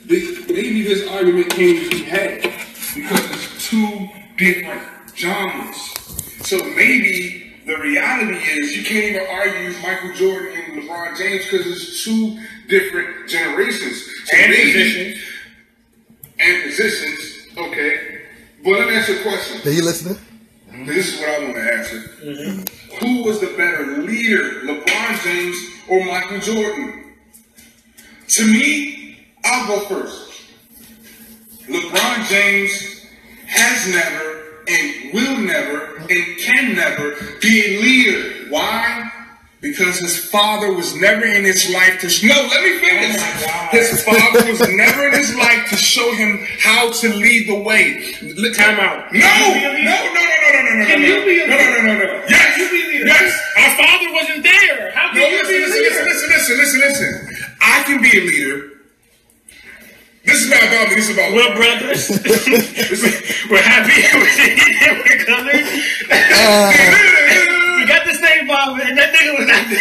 maybe this argument can't even be had because it's two different genres. So maybe the reality is you can't even argue Michael Jordan and LeBron James because it's two different generations. So and maybe, positions. And positions, okay. But let me ask you a question. Are you listening? This is what I want to answer. Mm-hmm. Who was the better leader, LeBron James or Michael Jordan? To me, I'll go first. LeBron James has never and will never and can never be a leader. Why? Because his father was never in his life to... No, let me finish. His father was never in his life to show him how to lead the way. Time out. No. Can you be a leader? No. Yes. Can you be a leader? Yes. Our father wasn't there. How can you be a leader? Listen. I can be a leader. This is not about me. This is about... We're brothers. We're happy. We're colors. We got the same father, and that nigga was not there.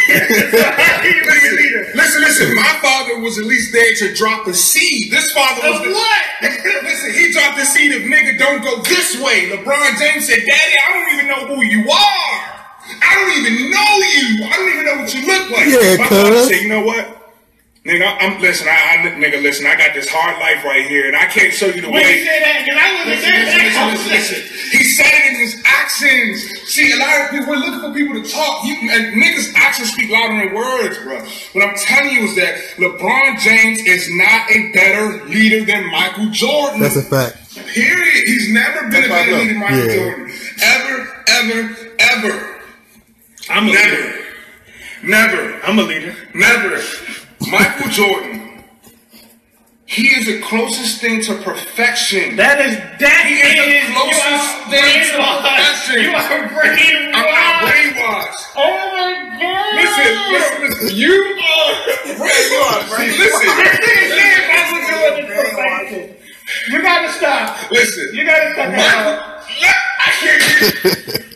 How can you be a leader? Listen. My father was at least there to drop a seed. This father was... What? Listen, he dropped the seed of nigga, don't go this way. LeBron James said, Daddy, I don't even know who you are. I don't even know you. I don't even know what you look like. Yeah, my father said, you know what? Nigga, listen, I got this hard life right here, and I can't show you the way. When you say that, because I wasn't there. Listen. He said it in his actions. See, a lot of people, we're looking for people to talk. And niggas' actions speak louder than words, bro. What I'm telling you is that LeBron James is not a better leader than Michael Jordan. That's a fact. Period. He's never been a better leader than Michael Jordan. Ever. I'm a leader. Never. I'm a leader. Never. Michael Jordan, he is the closest thing to perfection. He is the closest thing to perfection. You are brainwashed. I'm not brainwashed. Oh my God. Listen. You are brainwashed. Listen. You gotta stop. Listen. You gotta stop now. I can't.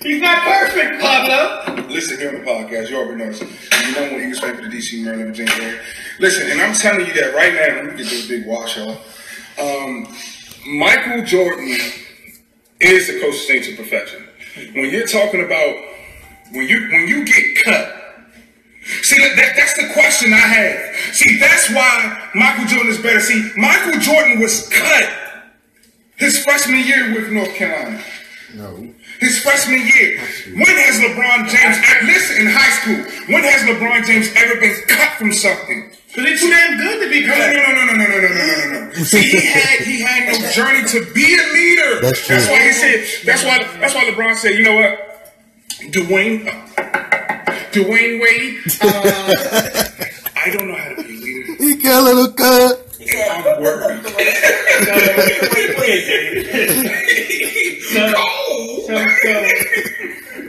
He's not perfect, Pablo. Listen, here on the podcast, you already know. You know what he was playing for the DC Maryland Virginia area. Listen, and I'm telling you that right now. Let me get this big wash off. Michael Jordan is the closest thing to perfection. When you're talking about when you get cut. See, that's the question I have. See, that's why Michael Jordan is better. See, Michael Jordan was cut his freshman year with North Carolina. No. His freshman year. When has LeBron James, listen, in high school, when has LeBron James ever been cut from something? Because he's too damn good to be cut. No. See, he had no journey to be a leader. That's true. That's why he said, that's why LeBron said, you know what? Dwayne Wade, I don't know how to be a leader. He got a little cut. I'm worried.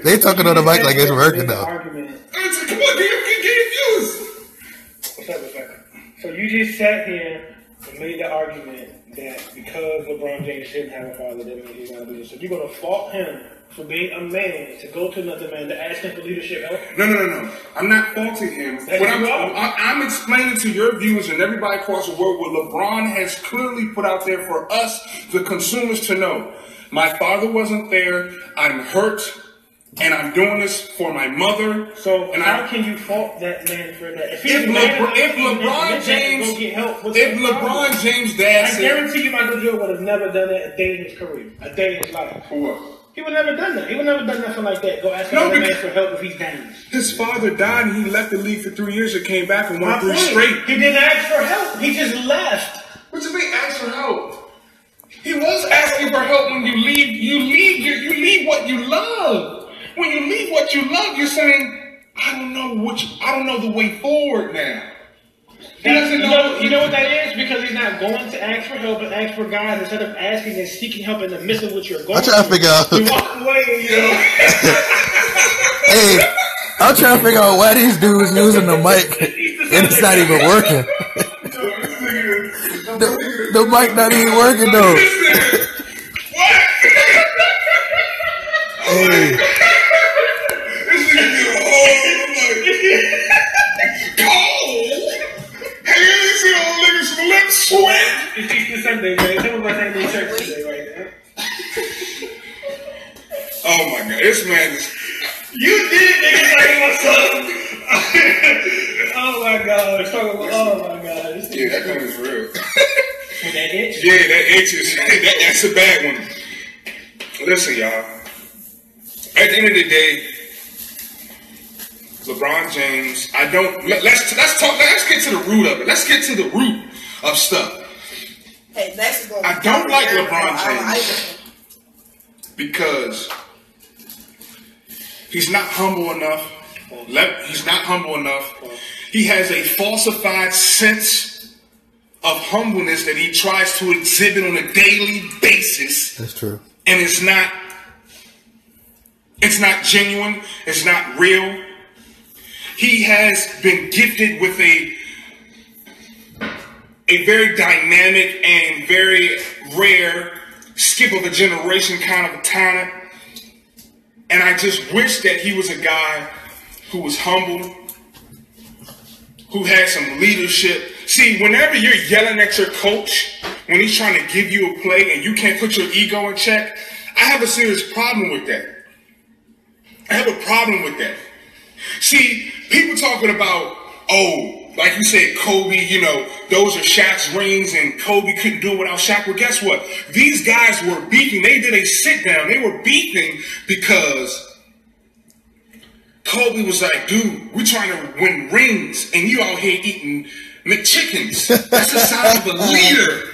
They talking on the mic like it's working though. Come on, get your views. What's up with that? So you just sat here and made the argument that because LeBron James shouldn't have a father, that means he's not a leader. So you're going to fault him for being a man to go to another man to ask him for leadership help? No. I'm not faulting him. I'm explaining to your viewers and everybody across the world what LeBron has clearly put out there for us, the consumers, to know. My father wasn't there. I'm hurt. And I'm doing this for my mother. So and how can you fault that man for that? If LeBron James' dad I guarantee you Michael Jordan would have never done that a day in his career. A day in his life. For what? He would never done that. He would never done nothing like that. Go ask another man for help if he's down. His father died and he left the league for 3 years and came back and won 3 straight. He didn't ask for help. He just left. What you mean ask for help? He was asking for help when you leave. You leave what you love. When you leave what you love, you're saying, I don't know the way forward now. He doesn't know. You know what that is? Because he's not going to ask for help and ask for God instead of asking and seeking help in the midst of what you're going through. I'm trying to figure out. You walk away, Hey, I'm trying to figure out why these dudes using the mic and it's not even working. The mic not even working though. Hey. Sweat. Sunday, man. Tell me about that new church today right now. Oh my God, this man is. You did, nigga, like my son. Oh my God. Oh my God. Yeah, that comes real. With that itch? Yeah, that itch is. That's a bad one. Listen, y'all. At the end of the day, LeBron James, let's talk, let's get to the root of it. Let's get to the root of stuff. Hey, next is going I don't like LeBron James because he's not humble enough. He's not humble enough. He has a falsified sense of humbleness that he tries to exhibit on a daily basis. That's true. And it's not genuine. It's not real. He has been gifted with a very dynamic and very rare skip of a generation kind of talent. And I just wish that he was a guy who was humble, who had some leadership. See, whenever you're yelling at your coach when he's trying to give you a play and you can't put your ego in check, I have a serious problem with that. I have a problem with that. See, people talking about, oh, like you said, Kobe, you know, those are Shaq's rings and Kobe couldn't do it without Shaq. Well, guess what? These guys were beefing. They did a sit down. They were beefing because Kobe was like, dude, we're trying to win rings and you out here eating McChickens. That's the sign of a leader.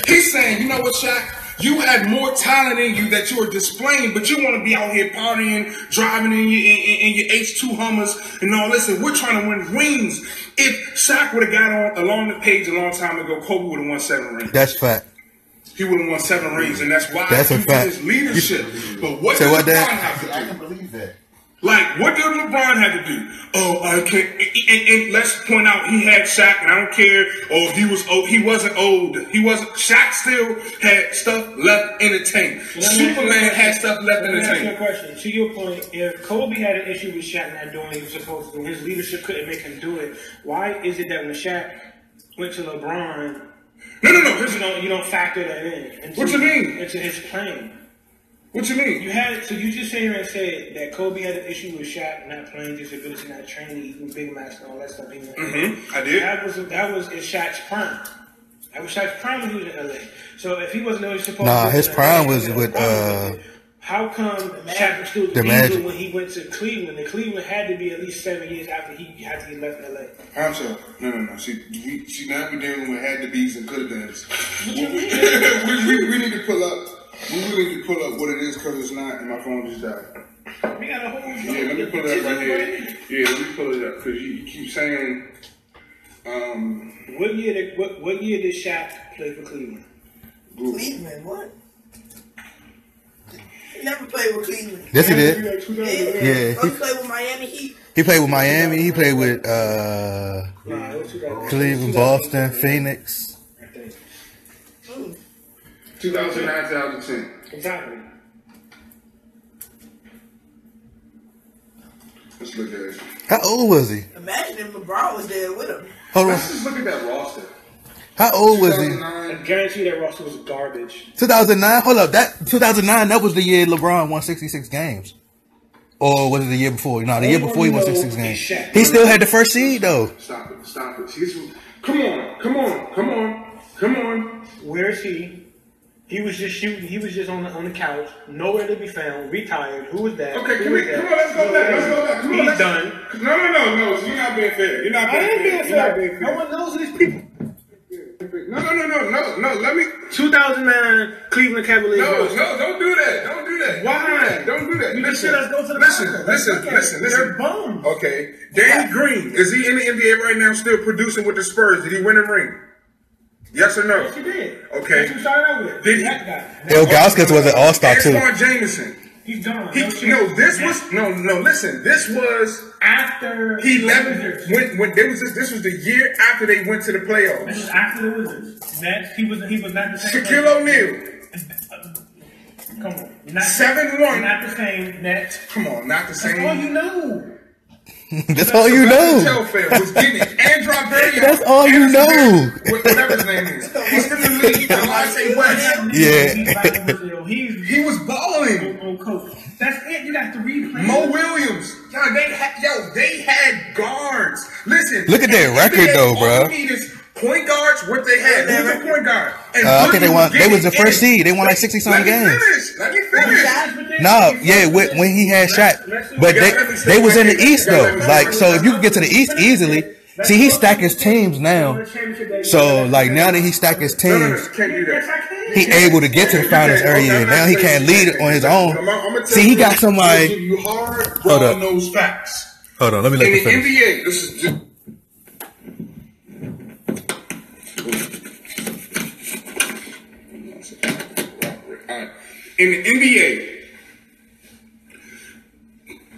He's saying, you know what, Shaq? You had more talent in you that you were displaying, but you want to be out here partying, driving in your H2 Hummers and all this, and we're trying to win rings. If Shaq would have got on along the page a long time ago, Kobe would have won 7 rings. That's fact. He would have won 7 rings, and that's why that's a fact. His leadership. But what did LeBron have to do? I can believe that. Like, what did LeBron have to do? Oh, I can't. And let's point out, he had Shaq, and I don't care. Oh, he was old. He wasn't old. Shaq still had stuff left in the tank. Superman had stuff left in the tank. Let me ask you a question. To your point, if Kobe had an issue with Shaq not doing what he was supposed to do, his leadership couldn't make him do it, why is it that when Shaq went to LeBron, No. you don't factor that in? What you mean? Into his plan. What you mean? You just sat here and said that Kobe had an issue with Shaq not playing, disability, not training, eating Big Macs and all that stuff. I did. That was in Shaq's prime. That was Shaq's prime when he was in LA. So if he wasn't really supposed to, his prime was with how come Shaq was still the Magic when he went to Cleveland? And Cleveland had to be at least 7 years after he left LA. I'm sorry. No. See, now we're dealing with had to be's and could have beens. we need to pull up. We really need to pull up what it is because it's not, and my phone just died. We got a whole. Yeah, let me pull it up right here. Yeah, let me pull it up because you keep saying. What year did Shaq play for Cleveland? Cleveland, what? He never played with Cleveland. Yes, he did. Yeah. He played with Miami Heat. He played with Miami. He played with Cleveland, Boston, Phoenix. 2009, 2010. Exactly. Let's look at it. How old was he? Imagine if LeBron was there with him. Hold on. Let's just look at that roster. How old was he? I guarantee that roster was garbage. 2009? Hold up. That 2009, that was the year LeBron won 66 games. Or was it the year before? No, the year before he won 66 games. He still had the first seed, though. Stop it. Come on. Where is he? He was just shooting. He was just on the couch, nowhere to be found, retired. Who was that? Okay, come on, let's go back. Come on, he's done. No. You're not being fair. I ain't being fair. No one knows these people. No. Let me. 2009 Cleveland Cavaliers. No, don't do that. Why? Don't do that. Let's go to the Listen. They're bums. Okay, Danny Green, is he in the NBA right now? Still producing with the Spurs? Did he win a ring? Yes or no? Yes, he did. Okay. That's who started out with. Did he? Ilgauskas was an all-star too. Antoine Jameson. He's done. Listen. This was after he left. When this was the year after they went to the playoffs. This was after the Wizards. Next, he was not the same. Shaquille O'Neal. Come on. 7-1. Not the same. Next. Come on, not the same. That's all you know. That's all you know. Was getting it. Andrew Berry. That's all you know. Whatever his name is. He's in the league. Delonte West. Yeah. He was balling. On coach. That's it. You got 3 players. Mo Williams. They had guards. Listen. Look at their record, though, bro. All you need is point guards. What they had. Who was a point guard? I think they was the first seed. They won like 60-something games. Let me finish. No, yeah, when he had Shaq. But they was in the East, though. Like, so if you can get to the East easily. See, he stacked his teams now. So, like, now that he stacked his teams, he able to get to the finals every year. Now he can't lead it on his own. See, he got somebody. Hold up. Those facts. Hold on, let me let you In the finish. NBA, this is just. In the NBA,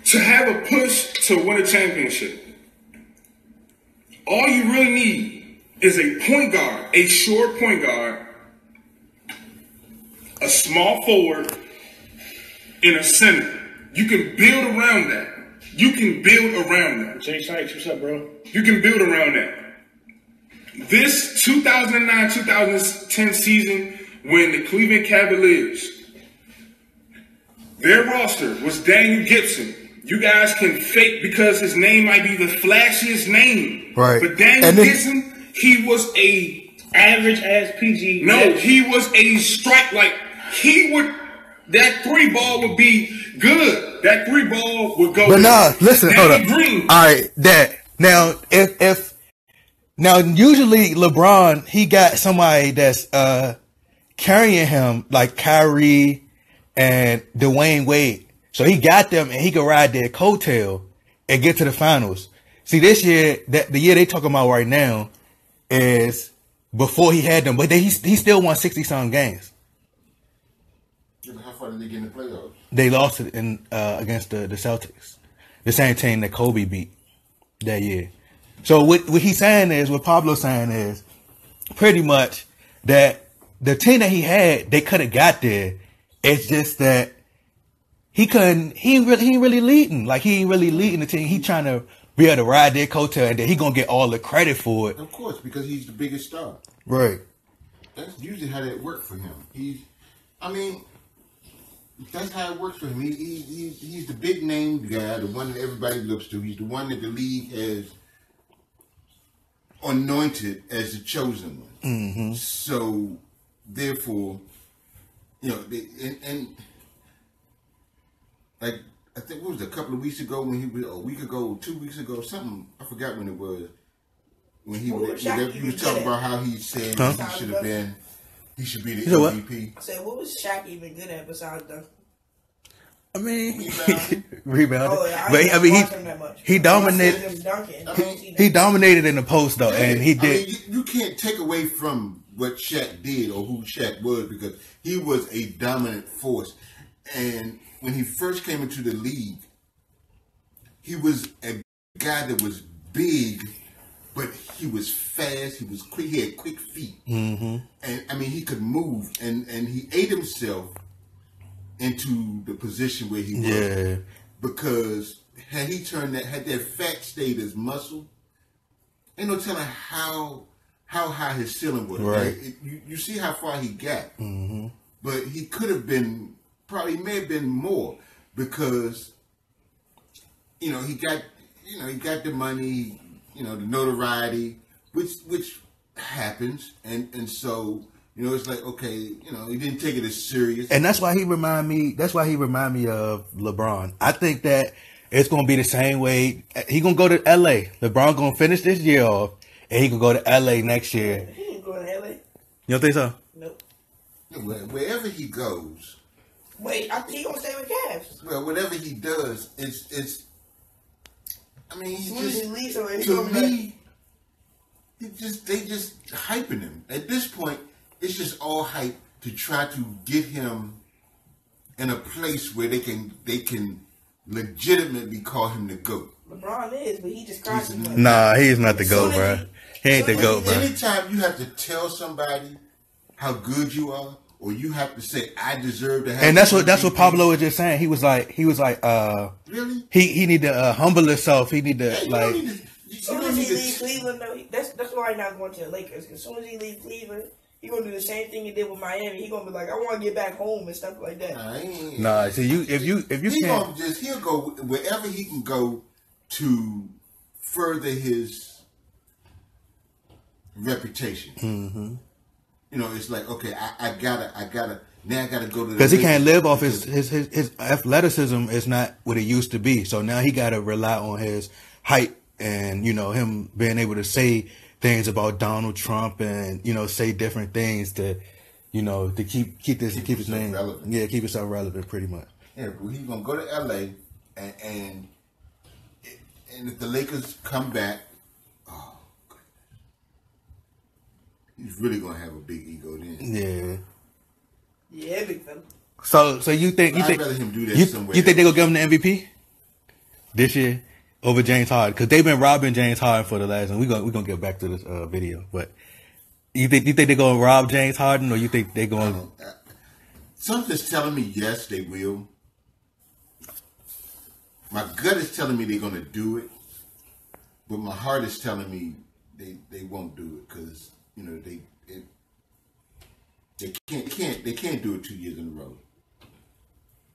to have a push to win a championship, all you really need is a point guard, a short point guard, a small forward, and a center. You can build around that. Jay Sykes, what's up, bro? You can build around that. This 2009-2010 season, when the Cleveland Cavaliers, their roster was Daniel Gibson. You guys can fake because his name might be the flashiest name. Right. But Daniel Gibson, he was a average ass PG. No, he was a strike. Like, he would, that 3 ball would be good. That 3 ball would go. But nah, listen, hold up. Green. All right, that. Now, now, usually LeBron, he got somebody that's carrying him, like Kyrie and Dwayne Wade. So he got them and he could ride their coattail and get to the finals. See, this year, the year they talking about right now is before he had them, but he still won 60-something games. How far did they get in the playoffs? They lost it against the Celtics, the same team that Kobe beat that year. So what he's saying is, what Pablo's saying is, pretty much that the team that he had, they could have got there. It's just that he couldn't. He ain't really leading. Like, he ain't really leading the team. He trying to be able to ride their coattail, and then he gonna get all the credit for it. Of course, because he's the biggest star. Right. That's usually how that works for him. That's how it works for him. He's the big name guy, the one that everybody looks to. He's the one that the league has anointed as the chosen one. Mm-hmm. So, therefore, and like, I think it was a couple of weeks ago when he was, a week ago, 2 weeks ago, something, I forgot when it was, when he was talking about how he said he should have been, he should be the MVP. I said, what was Shaq even good at besides dunk? I mean, rebound. Oh, yeah, but he dominated. He dominated in the post though, and he did. You can't take away from what Shaq did or who Shaq was, because he was a dominant force. And when he first came into the league, he was a guy that was big, but he was fast. He was quick. He had quick feet, and he could move. And he ate himself into the position where he was. Yeah. Because had that fat stayed as muscle, ain't no telling how high his ceiling was. Right. You see how far he got, Mm-hmm. but he could have been, probably may have been more, because he got the money, the notoriety, which happens, and so. It's like, okay, he didn't take it as serious. And that's why he remind me of LeBron. I think that it's going to be the same way. He going to go to LA. LeBron going to finish this year off, and he can go to LA next year. He ain't going to LA. You don't think so? Nope. Wherever he goes. Wait, I think he going to stay with Cavs. Well, whatever he does, it's I mean, they just hyping him. At this point, it's just all hype to try to get him in a place where they can legitimately call him the GOAT. LeBron is, but he just cries too much. Nah, he is not the GOAT, bro. He ain't the GOAT, bro. Anytime you have to tell somebody how good you are, or you have to say, I deserve to have. And that's what Pablo was just saying. He was like, really? He need to humble himself. He need to As soon as he leaves Cleveland, though, that's why he's not going to the Lakers. As soon as he leaves Cleveland, he gonna do the same thing he did with Miami. He gonna be like, I want to get back home and stuff like that. Nah, so if you can't, he'll go wherever he can go to further his reputation. Mm-hmm. You know, it's like, okay, I gotta now I gotta go to, because he can't live off his athleticism is not what it used to be. So now he gotta rely on his height and, you know, him being able to say things about Donald Trump and, you know, say different things to, you know, to keep his name relevant. Yeah, keep himself relevant pretty much. Yeah, well, he's gonna go to LA and if the Lakers come back, oh goodness, he's really gonna have a big ego then. Yeah. Yeah, big fella. So you think I'd rather him do that somewhere. You think they gonna give him the MVP this year over James Harden? Because they've been robbing James Harden for the last, and we're gonna get back to this video. But you think they're gonna rob James Harden, or you think they're gonna? Something's telling me yes, they will. My gut is telling me they're gonna do it, but my heart is telling me they won't do it because, you know, they can't do it 2 years in a row.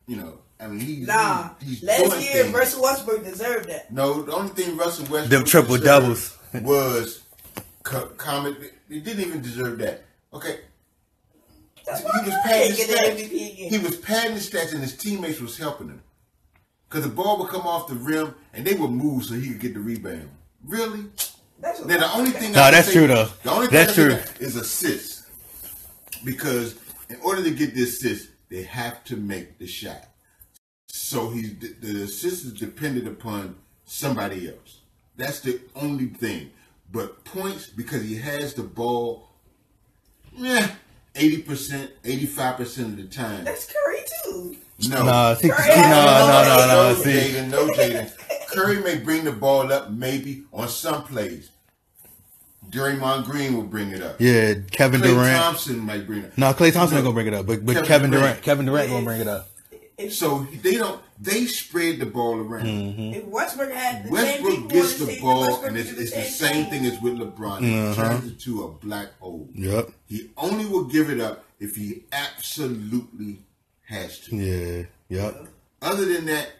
You know, I mean, he's last year Russell Westbrook deserved that. No, the only thing Russell Westbrook them triple doubles was comment. He didn't even deserve that. Okay, he was padding his stats. He was padding his stats, and his teammates was helping him because the ball would come off the rim, and they would move so he could get the rebound. Really? Now the only thing that's true though. The only thing that's true is assists. Because in order to get the assist, they have to make the shot. So the assist is dependent upon somebody else. That's the only thing. But points, because he has the ball, 80%, 85% of the time. That's Curry too. No. No. Jaden. Curry may bring the ball up maybe on some plays. Draymond Green will bring it up. Yeah, Kevin Durant. Klay Thompson might bring it up. No, Klay Thompson ain't gonna bring it up, but Kevin Durant gonna bring it up. So they spread the ball around. Mm-hmm. If Westbrook had the Westbrook gets the ball, and it's the same thing as with LeBron. It turns into a black hole. Yep. He only will give it up if he absolutely has to. Yeah. Yep. Other than that,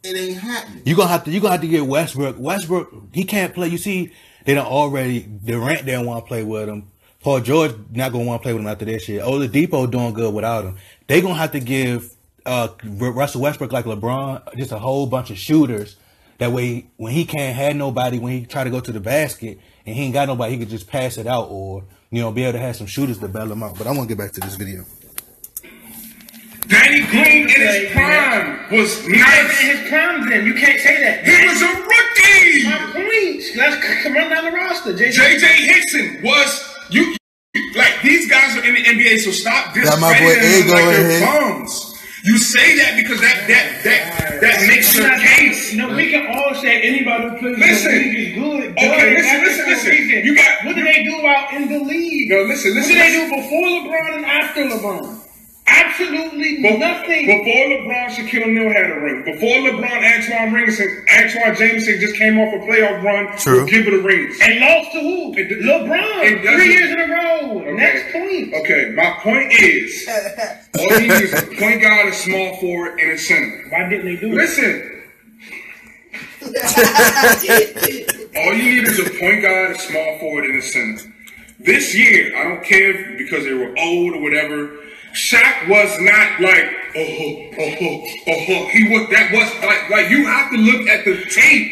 it ain't happening. You gonna have to get Westbrook. Westbrook, he can't play. You see, they don't already. Durant didn't want to play with him. Paul George not gonna want to play with him after this year. Oladipo doing good without him. They gonna have to give Russell Westbrook, like LeBron, just a whole bunch of shooters. That way, when he can't have nobody, when he try to go to the basket and he ain't got nobody, he could just pass it out, or, you know, be able to have some shooters to bail him out. But I want to get back to this video. Danny Green in his prime was nice. In his prime, then you can't say that. He was a rookie. My point. Let's run down the roster. J.J. Hickson was like these guys are in the NBA, so stop discrediting them like they're bums. You say that because that makes your case. No, we can all say anybody who plays in the league is good. Okay, listen. You got what do they do out in the league? No, listen. What do they do before LeBron and after LeBron? Absolutely nothing. Before LeBron, Shaquille O'Neal had a ring. Before LeBron, Antoine Jameson just came off a plaff run. True. Give it a ring. And lost to who? LeBron. 3 years in a row. Okay. Next point. Okay, my point is, all you need is a point guard, a small forward, and a center. Why didn't they do it? Listen. All you need is a point guard, a small forward, and a center. This year, I don't care because they were old or whatever. Shaq was not like, he was, that was like you have to look at the tape.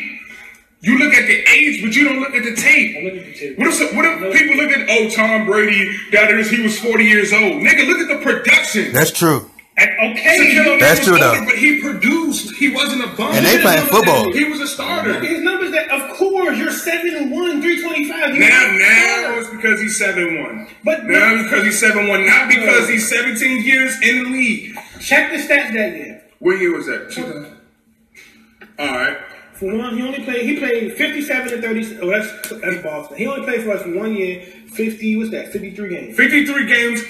You look at the age, but you don't look at the tape. I look at the tape. What if people look at, Tom Brady, he was 40 years old. Nigga, look at the production. That's true. Okay. That's true though. But he produced. He wasn't a bum. And they playing football. He was a starter. His numbers that, of course, you're 7-1, 325. Now it's because he's 7-1. But now because he's 7-1, not because he's 17 years in the league. Check the stats that year. What year was that? All right. For one, he played 57 and 30. Oh, that's Boston. He only played for us for 1 year. 53 games. 53 games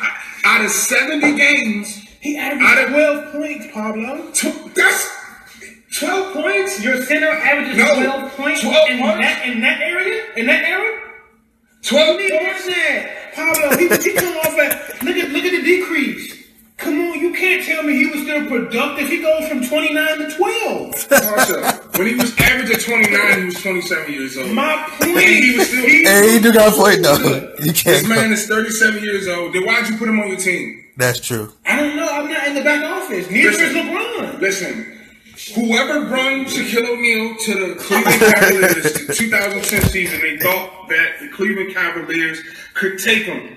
out of 70 games. He averaged 12 points, Pablo. That's 12 points? Your center averages 12 points in that area? In that era? 12 points? Pablo, he come off at look at the decrease. Come on, you can't tell me he was still productive. He goes from 29 to 12. When he was average at 29, he was 27 years old. My point. And he was still. Hey, he do got a point though. You can't. This man is 37 years old. Then why'd you put him on your team? That's true. I don't know. I'm not in the back office. Neither is LeBron. Listen, whoever brought Shaquille O'Neal to the Cleveland Cavaliers 2010 season, they thought that the Cleveland Cavaliers could take him.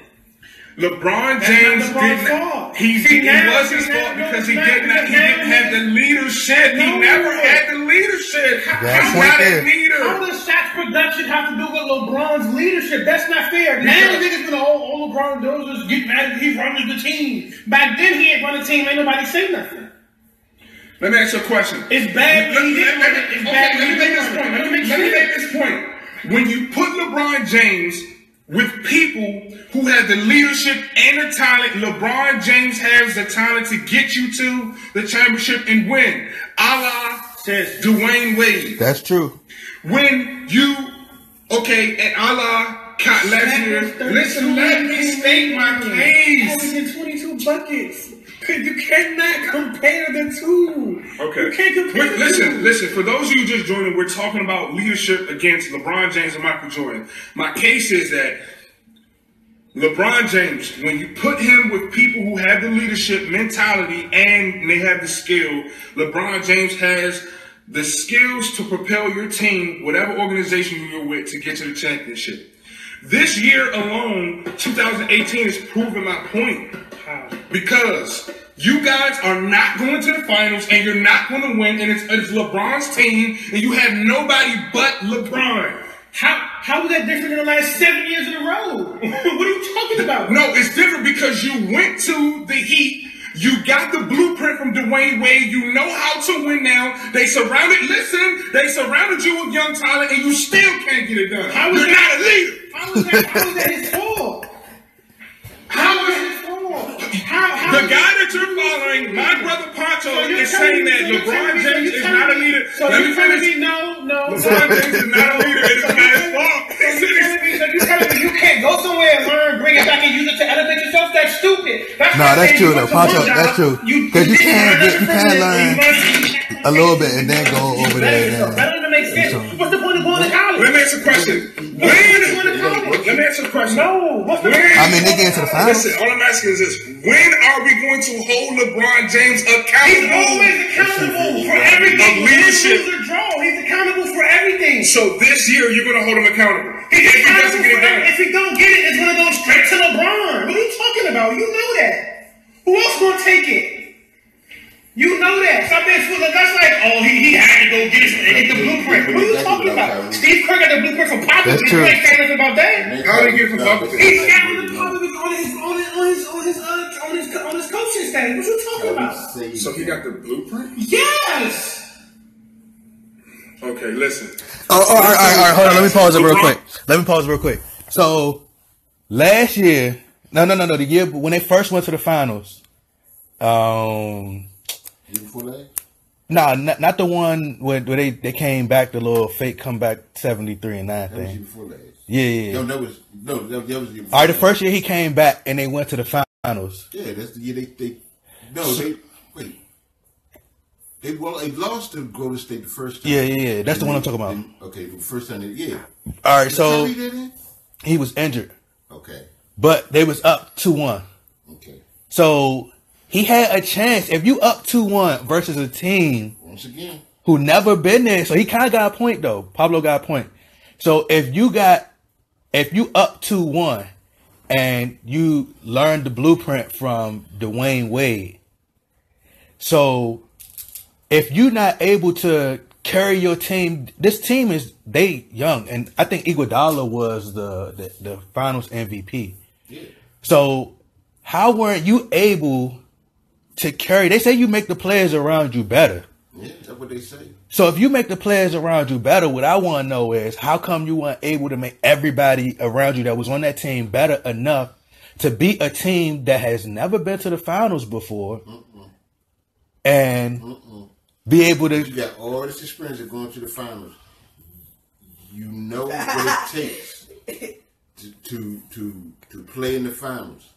LeBron James didn't. He was his fault because he didn't have the leadership. He never had the leadership. He's not a leader. How does Shaq's production have to do with LeBron's leadership? That's not fair. Now niggas gonna all LeBron does is get mad. He runs the team. Back then he ain't run the team. Ain't nobody say nothing. Let me ask you a question. It's bad. Let me make this point. When you put LeBron James with people who have the leadership and the talent, LeBron James has the talent to get you to the championship and win. A la says Dwayne Wade. That's true. When you, and a la last year, listen, let me state my case. 22 buckets. You cannot compare the two. Okay. You can't compare the two. Listen. For those of you just joining, we're talking about leadership against LeBron James and Michael Jordan. My case is that LeBron James, when you put him with people who have the leadership mentality and they have the skill, LeBron James has the skills to propel your team, whatever organization you're with, to get to the championship. This year alone, 2018, is proving my point. Because you guys are not going to the finals and you're not going to win, and it's LeBron's team, and you have nobody but LeBron. How is that different than the last 7 years in a row? What are you talking about? No, it's different because you went to the Heat. You got the blueprint from Dwayne Wade. You know how to win now. They surrounded you with young talent, and you still can't get it done. You're not a leader. How is that his fault? How is it his fault? The guy that you're following, my brother Poncho, is saying that LeBron James is not a leader. Let me finish. No. LeBron James is not a leader. It is not his fault. So you telling me you can't go somewhere and learn, bring it back, and use it to elevate yourself? That's stupid. That's true though, Poncho. That's true. Because you can't learn a little bit and then go over there. That doesn't make sense. What's the point of going to college? Let me ask a question. Let me ask you a question. No. What's the point? I mean, they get into the finals. Listen, all I'm asking is this: when are we going to hold LeBron James accountable? He's always accountable for everything. Leadership. He's accountable for everything. So this year, you're going to hold him accountable. If he doesn't get it done. If he don't get it, it's going to go straight to LeBron. What are you talking about? You know that. Who else going to take it? You know that. Stop being foolish. That's like, he had to go get the blueprint. What are you talking about? Steve Kerr got the blueprint from Popz. That's true. You ain't famous about that. How did he get it from Popz? He got the Popz on his coaching staff. What you talking about? So he got the blueprint? Yes. Okay, listen. All right. Hold on. Let me pause it real quick. So last year, the year when they first went to the finals. Before that? No, not the one where they came back, the little fake comeback 73 and 9 thing. That was before that. Yeah. No, that was the year. All right, the first year he came back and they went to the finals. Yeah, that's the year they lost to Golden State the first time. Yeah. That's the one I'm talking about. Okay, the first time All right, so he was injured. Okay. But they was up 2-1. Okay. So he had a chance. If you up 2-1 versus a team once again who never been there, so he kind of got a point though. Pablo got a point. So if you up 2-1 and you learn the blueprint from Dwayne Wade, so if you're not able to carry your team, this team they young, and I think Iguodala was the Finals MVP. Yeah. So how weren't you able to carry? They say you make the players around you better. Yeah, that's what they say. So if you make the players around you better, what I want to know is how come you weren't able to make everybody around you that was on that team better enough to beat a team that has never been to the finals before and be able to. You got all this experience of going to the finals. You know what it takes to play in the finals,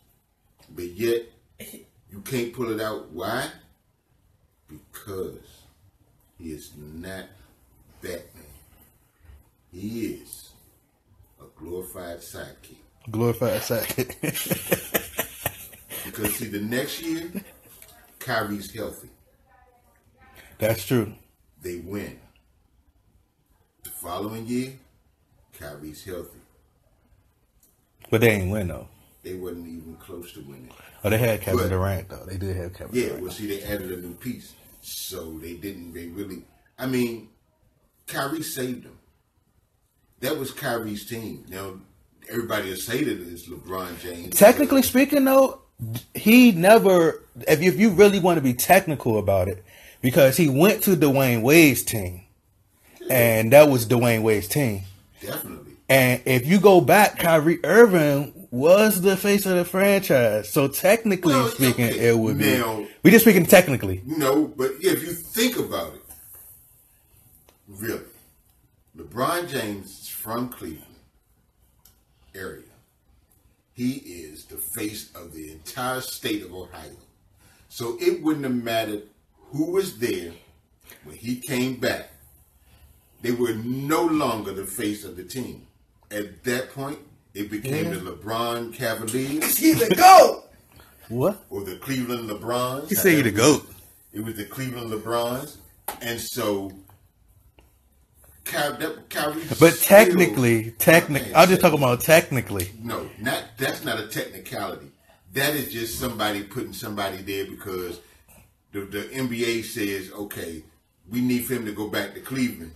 but yet you can't pull it out. Why? Because he is not Batman. He is a glorified sidekick. Glorified sidekick. Because see, the next year, Kyrie's healthy. That's true. They win. The following year, Kyrie's healthy. But they ain't win though. They wasn't even close to winning. Oh, they had Kevin Durant though. They did have Kevin Yeah, Durant. well, see, they added a new piece. So they really, I mean, Kyrie saved them. That was Kyrie's team. Now, everybody will say that it's LeBron James. Technically speaking though, he never, if you really want to be technical about it, because he went to Dwayne Wade's team. And that was Dwayne Wade's team. Definitely. And if you go back, Kyrie Irving was the face of the franchise. So technically speaking, it would be. We're just speaking technically. No, but yeah, if you think about it, really, LeBron James is from Cleveland area. He is the face of the entire state of Ohio. So it wouldn't have mattered who was there when he came back. They were no longer the face of the team. At that point, it became the LeBron Cavaliers. He's a GOAT! What? Or the Cleveland LeBrons. He said he the GOAT. It was the Cleveland LeBrons. And so, Kyrie. But technically, I'll just talk about technically. No, that's not a technicality. That is just somebody putting somebody there because the NBA says, okay, we need for him to go back to Cleveland.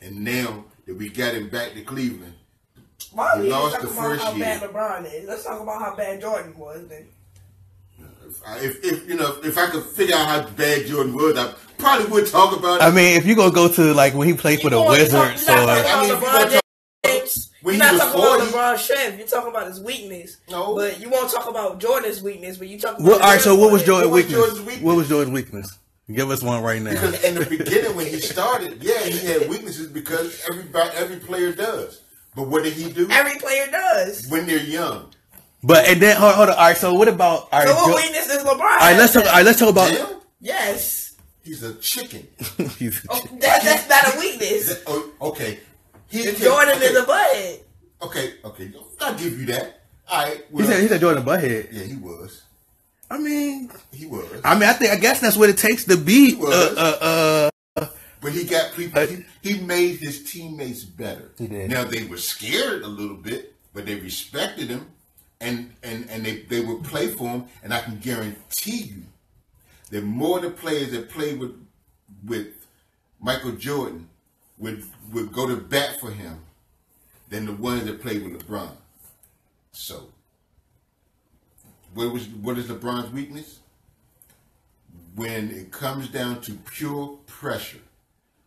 And now that we got him back to Cleveland, why are we lost the talking about first how year. bad LeBron is? Let's talk about how bad Jordan was then. If I could figure out how bad Jordan was, I probably would talk about it. I mean, if you gonna go to like when he played for the Wizards, You're or not talking about LeBron's strength. You're talking about his weakness. No, but you won't talk about Jordan's weakness. But you talk about. Well, all right. So what was Jordan's weakness? Jordan's weakness? What was Jordan's weakness? Give us one right now. Because in the beginning when he started, yeah, he had weaknesses because every player does. But what did he do? Every player does when they're young. But and then hold on. All right. So what about? All right, so what weakness is LeBron? All right. Let's talk about. Damn? Yes. He's a chicken. That's not a weakness. Okay. Jordan is a butthead. Okay. I'll give you that. All right. Well, he said Jordan butthead. Yeah, he was. I mean, he was. I guess that's what it takes to be. But he got people. He made his teammates better. He did. Now they were scared a little bit, but they respected him, and they would play for him. And I can guarantee you that more of the players that played with Michael Jordan would go to bat for him than the ones that played with LeBron. So. What is LeBron's weakness? When it comes down to pure pressure,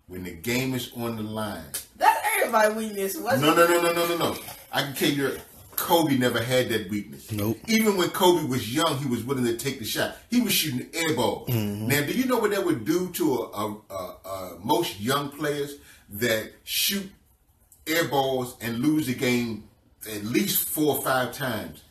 when the game is on the line. That's everybody's weakness. No. I can tell you, Kobe never had that weakness. Nope. Even when Kobe was young, he was willing to take the shot. He was shooting air balls. Mm-hmm. Now, do you know what that would do to most young players that shoot air balls and lose the game at least 4 or 5 times?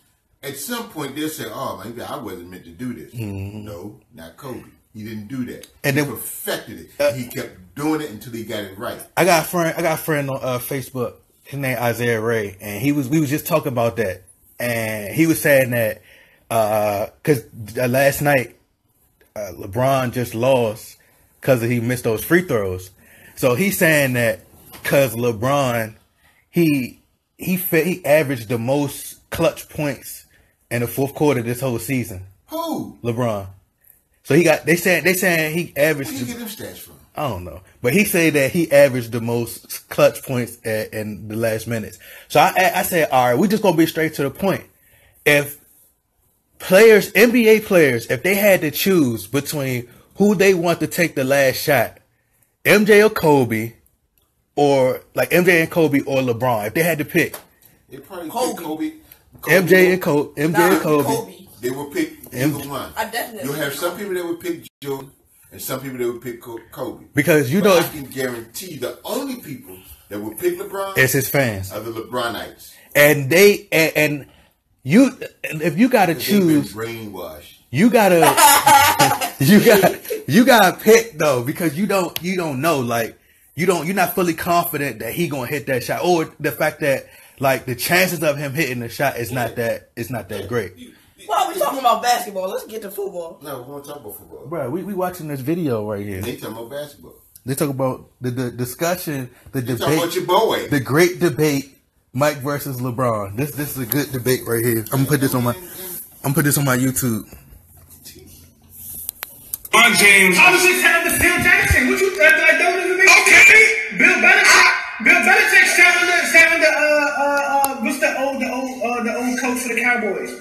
At some point, they'll say, "Oh, maybe I wasn't meant to do this." Mm-hmm. No, not Kobe. He didn't do that. And he perfected it. He kept doing it until he got it right. I got a friend on Facebook. His name Isaiah Ray, and we was just talking about that, and he was saying that because last night LeBron just lost because he missed those free throws. So he's saying that because LeBron he averaged the most clutch points in the fourth quarter this whole season. Who? LeBron. So they saying he averaged. Where do you get them stats from? I don't know, but he said that he averaged the most clutch points in the last minutes. So I said, all right, we just gonna be straight to the point. If NBA players, if they had to choose between who they want to take the last shot, MJ or Kobe, or like MJ and Kobe or LeBron, if they had to pick, they probably pick Kobe. MJ and Kobe. They will pick either one. I definitely. You'll have some people that would pick Jordan and some people that would pick Kobe. Because I can guarantee the only people that would pick LeBron is his fans. Are the LeBronites. and you, if you gotta choose, brainwashed. you gotta pick though, because you don't know, like you're not fully confident that he gonna hit that shot, or the fact that like the chances of him hitting the shot is not that great. Why are we talking about basketball? Let's get to football. No, we want to talk about football. Bro, we watching this video right here. They talking about basketball. They talk about the discussion, the They debate, talking about your boy. the great debate, Mike versus LeBron. This is a good debate right here. I'm gonna put this on my YouTube. LeBron James. I was just telling the Phil Jackson. What you like? That was a big Okay. Bill Belichick sounded what's the old coach for the Cowboys?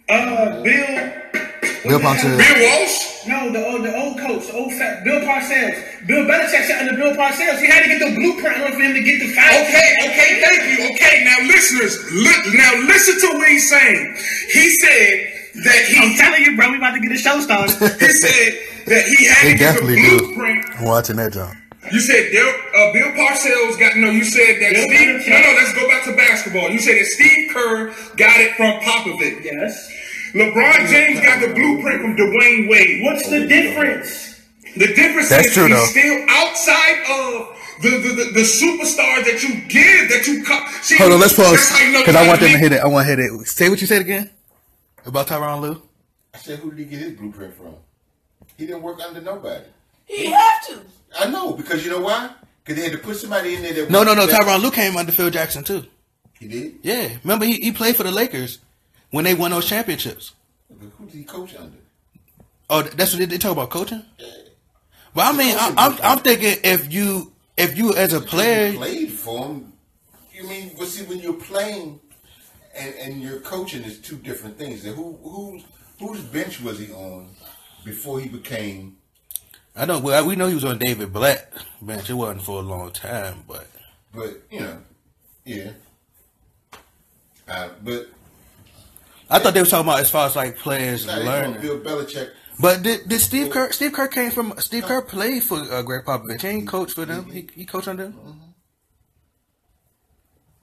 Bill Parcells. Bill Walsh. No, the old coach, the old fat Bill Parcells. Bill Belichick sat under Bill Parcells. He had to get the blueprint on for him to get the foul. Okay, thank you. Okay, now listeners, listen to what he's saying. He said that I'm telling you, bro, we about to get a show started. He said that he had They to get the definitely do. blueprint. I'm watching that, John. You said Bill Parcells got no. You said that Bill Steve. Belichick. No. Let's go back to basketball. You said that Steve Kerr got it from Popovich. Yes. LeBron James got the blueprint from Dwayne Wade. What's the difference? The difference That's is true, he's though. still outside of the superstars that you give, that you cut. See, Hold on, let's pause that's how you know because you I want them to gotta hit it. I want to hit it. Say what you said again about Tyronn Lue. I said, who did he get his blueprint from? He didn't work under nobody. He have to. I know, because you know why? Because they had to put somebody in there that... No. Tyronn Lue came under Phil Jackson too. He did? Yeah, remember he played for the Lakers when they won those championships. But who did he coach under? Oh, that's what they talk about, coaching. Well, I mean, I'm thinking if you as a player, You played for him. You mean, well, see, when you're playing and you're coaching is two different things. And whose bench was he on before he became... I know we know he was on David Blatt bench. It wasn't for a long time, but you know, yeah. But I thought they were talking about as far as like players now learning. Bill Belichick. But did Steve Kerr? Steve Kerr played for Greg Popovich. He ain't coached for them. He coached under them. Mm-hmm.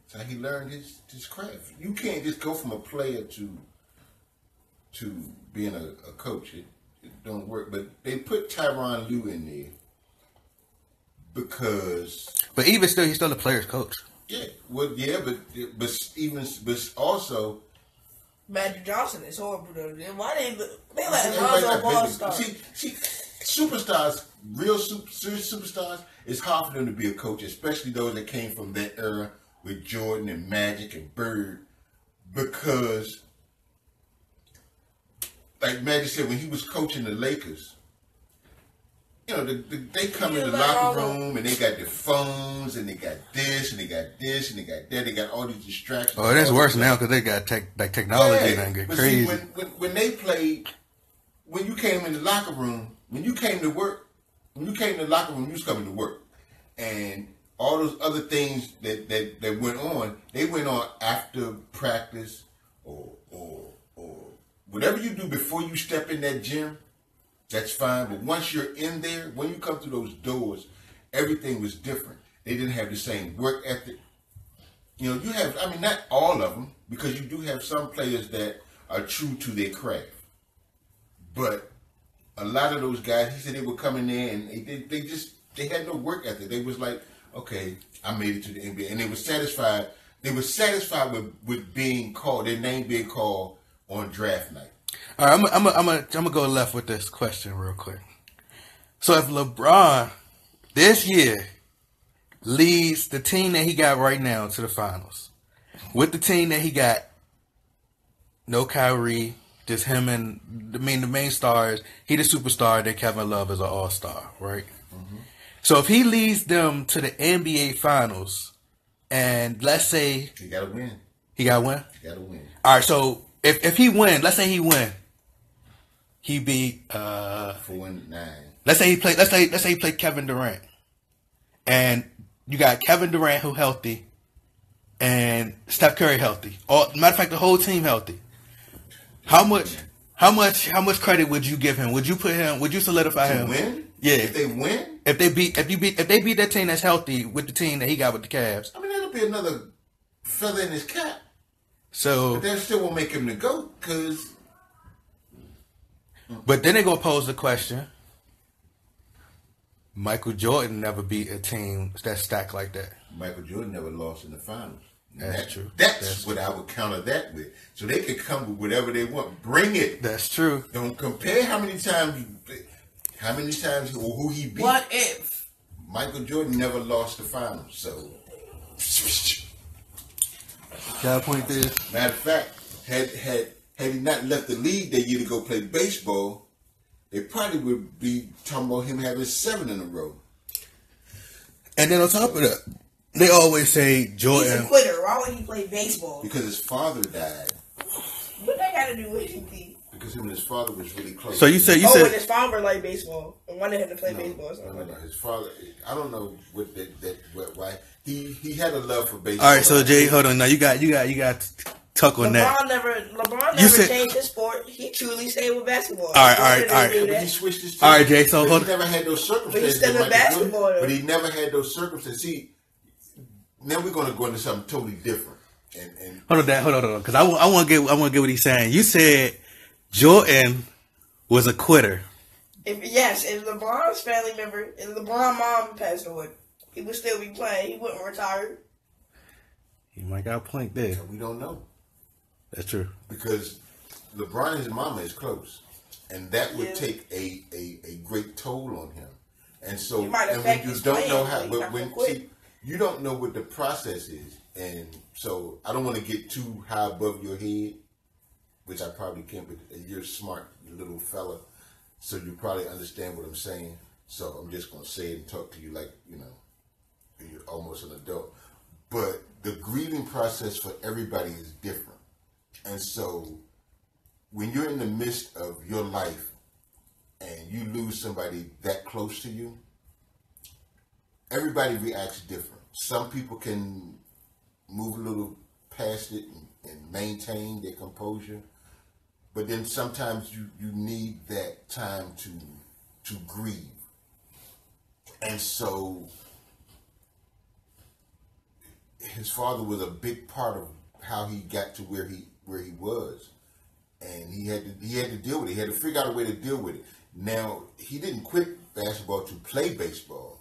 So he learned his craft. You can't just go from a player to being a coach. It don't work. But they put Tyronn Lue in there because. But even still, he's still a player's coach. Yeah, well, yeah, but also. Magic Johnson is horrible though. Why they let Everybody Lonzo got Ball business. start? See, superstars, real serious superstars, it's hard for them to be a coach, especially those that came from that era with Jordan and Magic and Bird, because, like Magic said, when he was coaching the Lakers, you know, they come in the locker room and they got their phones and they got this and they got this and they got that. They got all these distractions. Oh, that's worse now because they got technology and get but crazy. See, when they played, when you came in the locker room, when you came to work, when you came in the locker room, you was coming to work, and all those other things that went on, they went on after practice or whatever you do before you step in that gym. That's fine, but once you're in there, when you come through those doors, everything was different. They didn't have the same work ethic. You know, you have, I mean, not all of them, because you do have some players that are true to their craft. But a lot of those guys, he said they would come in there and they had no work ethic. They was like, okay, I made it to the NBA. And they were satisfied. They were satisfied with being called, their name being called on draft night. All right, I'm gonna go left with this question real quick. So if LeBron this year leads the team that he got right now to the finals, with the team that he got, no Kyrie, just him and the main stars, he the superstar, then Kevin Love is an all-star, right? Mm-hmm. So if he leads them to the NBA finals, and let's say he gotta win. He gotta win? He gotta win. All right, so if he win, let's say he win, he beat 4-9. Let's say he played Kevin Durant, and you got Kevin Durant who healthy, and Steph Curry healthy. Matter of fact, the whole team healthy. How much credit would you give him? Would you put him? Would you solidify him? Win? Yeah. If they win? If they beat that team that's healthy with the team that he got with the Cavs. I mean, that'll be another feather in his cap. So, But that still won't make him the GOAT, because... but then they're going to pose the question, Michael Jordan never beat a team that's stacked like that. Michael Jordan never lost in the finals. That's true. That's what I would counter that with. So they could come with whatever they want. Bring it. That's true. Don't compare how many times or who he beat. What if? Michael Jordan never lost the finals. So, Got a point there. matter of fact, had he not left the league that year to go play baseball, they probably would be talking about him having 7 in a row. And then on top of that, they always say Jordan. He's a quitter. Why would he play baseball? Because his father died. What that got to do with anything? Because him and his father was really close. So you said And his father liked baseball and wanted him to play baseball. Or something. No. His father. I don't know why he had a love for baseball. All right, so Jay, hold on. Now you got to tuck on that. LeBron never changed his sport. He truly stayed with basketball. All right. But he switched his team. All right, Jay. So hold he never had those circumstances. But he's still in basketball, though. But he never had those circumstances. See, now we're going to go into something totally different. And hold on, because I want to get what he's saying. You said Jordan was a quitter. If LeBron's family member, if LeBron's mom passed away, he would still be playing. He wouldn't retire. You might got a point there. we don't know. That's true. Because LeBron and his mama is close. And that would take a great toll on him. And so, It might and affect when you his don't know playing, how, like, but not when, gonna quit. see, you don't know what the process is. And so, I don't want to get too high above your head, which I probably can't, but you're a smart little fella. So, you probably understand what I'm saying. So, I'm just going to say it and talk to you like, you're almost an adult. But the grieving process for everybody is different. And so, when you're in the midst of your life and you lose somebody that close to you, everybody reacts different. Some people can move a little past it and maintain their composure. But then sometimes you need that time to grieve. And so his father was a big part of how he got to where he was. And he had to deal with it. He had to figure out a way to deal with it. Now, he didn't quit basketball to play baseball.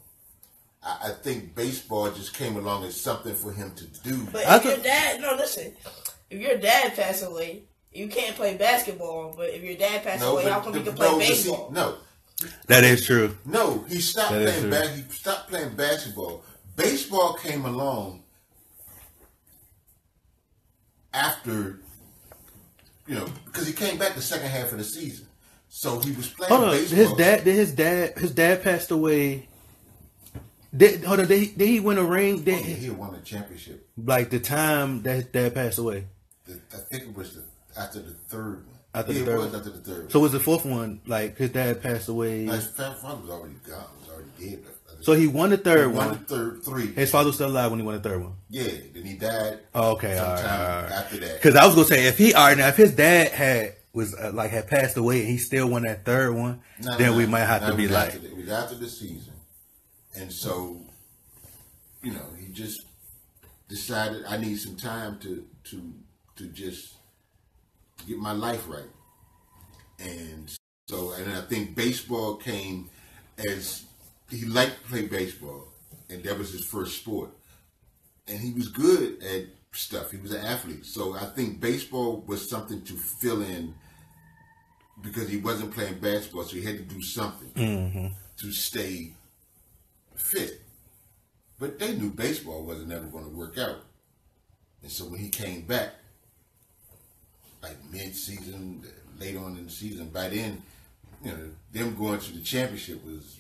I think baseball just came along as something for him to do. But if your dad passed away, you can't play basketball. But if your dad passed away, how come you can play baseball? That is true. No, he stopped playing He stopped playing basketball. Baseball came along after, because he came back the second half of the season. So he was playing baseball. His dad passed away. Did he win a ring? He won a championship. Like the time that his dad passed away? I think it was after the third one. After the third one. So it was the fourth one, like his dad passed away? His father was already gone. Was already dead. So he won the third one. Won the three. His father was still alive when he won the third one. Yeah, then he died. Oh, okay, sometime after that. Because I was gonna say if his dad had passed away and he still won that third one, then we might have to be like it was after the season, and so he just decided I need some time to just get my life right, and I think baseball came as he liked to play baseball, and that was his first sport. And he was good at stuff. He was an athlete. So I think baseball was something to fill in because he wasn't playing basketball, so he had to do something to stay fit. But they knew baseball wasn't ever going to work out. And so when he came back, like mid-season, late on in the season, by then, them going to the championship was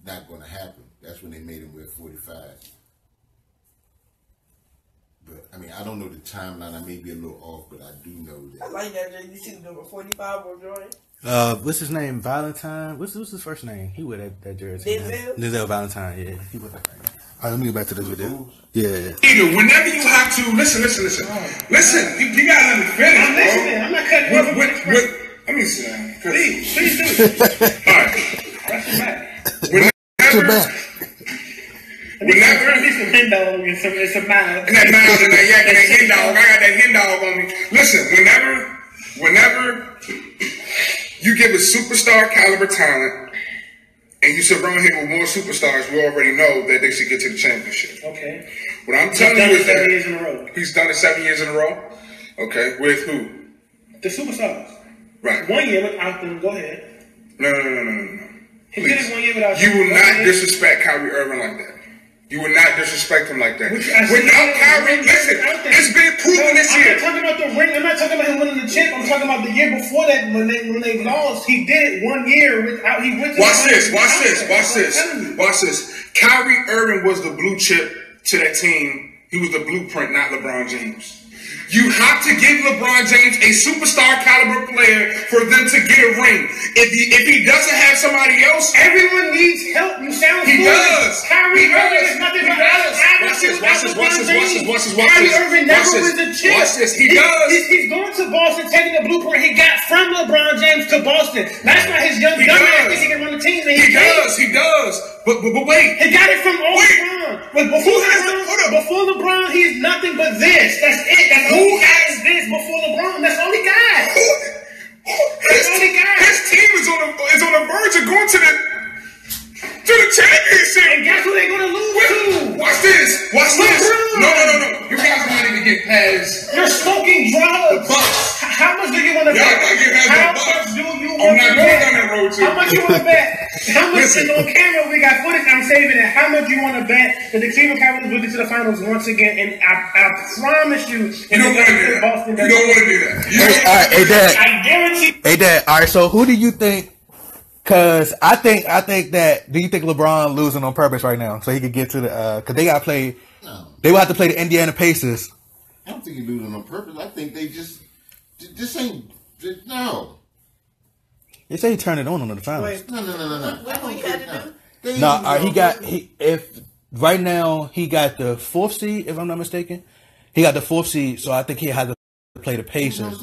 not going to happen. That's when they made him wear 45. But, I don't know the timeline. I may be a little off, but I do know that. I like that. You see the number 45 on Jordan? What's his name? Valentine? What's his first name? He wore that jersey. Denzel Valentine, yeah. He wore that. All right, let me go back to this video. Yeah. Whenever you have to, listen. Listen, you gotta let me finish, I'm listening. I'm not cutting you off. Let me sit down. Please do. All right. Rest your back. Whenever dog. It's a mile. And that mile and that yak and that hen dog. I got that hen dog on me. Listen, whenever you give a superstar caliber talent and you surround him with more superstars, we already know that they should get to the championship. Okay. What I'm telling you is that 7 years in a row. he's done it 7 years in a row. Okay, with who? The superstars. Right. 1 year without them. Go ahead. No. He did it 1 year without You them. will not disrespect Kyrie Irving like that. You will not disrespect him like that. Which I Without see- Kyrie, listen, it's been proven this I'm year. not talking about the ring. I'm not talking about him winning the chip. I'm talking about the year before that when they lost. He did it 1 year without. He went to Watch the this. finals. Watch this. Kyrie Irving was the blue chip to that team. He was the blueprint, not LeBron James. You have to give LeBron James a superstar caliber player for them to get a ring. If he doesn't have somebody else, Everyone needs help. You sound he foolish. does. Kyrie He Irving does. is nothing He but does. Watch Watch this. Kyrie Irving never wins a chip. Watch this. He does. He's going to Boston, taking the blueprint he got from LeBron James to Boston. That's why his young He dumbass does. thinks he can run the team. And He can't. does. But wait. He got it from old Wait. LeBron. But before LeBron, he is nothing but this. That's it. That's Who all he got has- is this before LeBron. That's all he got. His team is on the verge of going to the championship. And guess who they're going to lose to? Watch this. LeBron. No. You guys might need to get past You're smoking drugs. Bucks. How much do you want to Y'all bet? gotta get past How the Bucks. much do you I'm want not to going bet? down that road too. How much you want to bet? How much Listen. is on camera? We got footage. I'm saving it. How much you want to bet that the Cleveland Cavaliers will get to the finals once again? And I promise you, You don't want to do that. Boston. You don't want to do that. All right, hey Dad. I guarantee. Hey Dad. All right. So who do you think? Because I think that. Do you think LeBron losing on purpose right now so he could get to the? Because they got to play. No. They will have to play the Indiana Pacers. I don't think he's losing on purpose. I think they just this ain't no. They say he turned it on the finals. Wait, No. what do you have to do? No, if right now he got the 4th seed, if I'm not mistaken, he got the 4th seed. So I think he has to play the Pacers.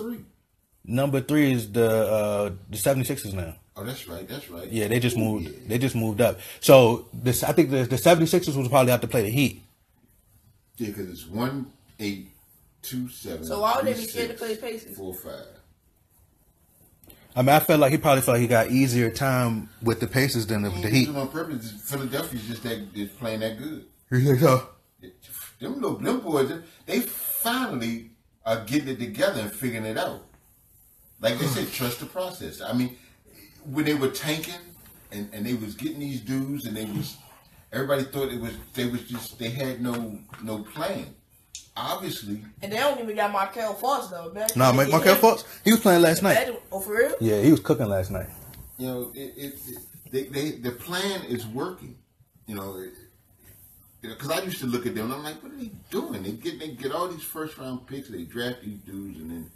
Number 3 is the 76ers now. Oh, that's right. Yeah, they just moved. Yeah. They just moved up. So I think the 76ers will probably have to play the Heat. Yeah, because it's 1, 8, 2, 7. So why would they 3, be scared to 6, play the Pacers? 4, 5. I mean, I felt like he probably felt like he got easier time with the Pacers than the Heat. On purpose, Philadelphia's just playing that good. You think so? Them boys, they finally are getting it together and figuring it out. Like they said, trust the process. I mean, when they were tanking and they was getting these dudes and everybody thought they had no plan. Obviously. And they don't even got Markelle Fultz though. No, Markelle Fultz, he was playing last night. Oh, for real? Yeah, he was cooking last night. You know, the plan is working. You know, because I used to look at them and I'm like, what are they doing? They get all these first round picks, they draft these dudes, and then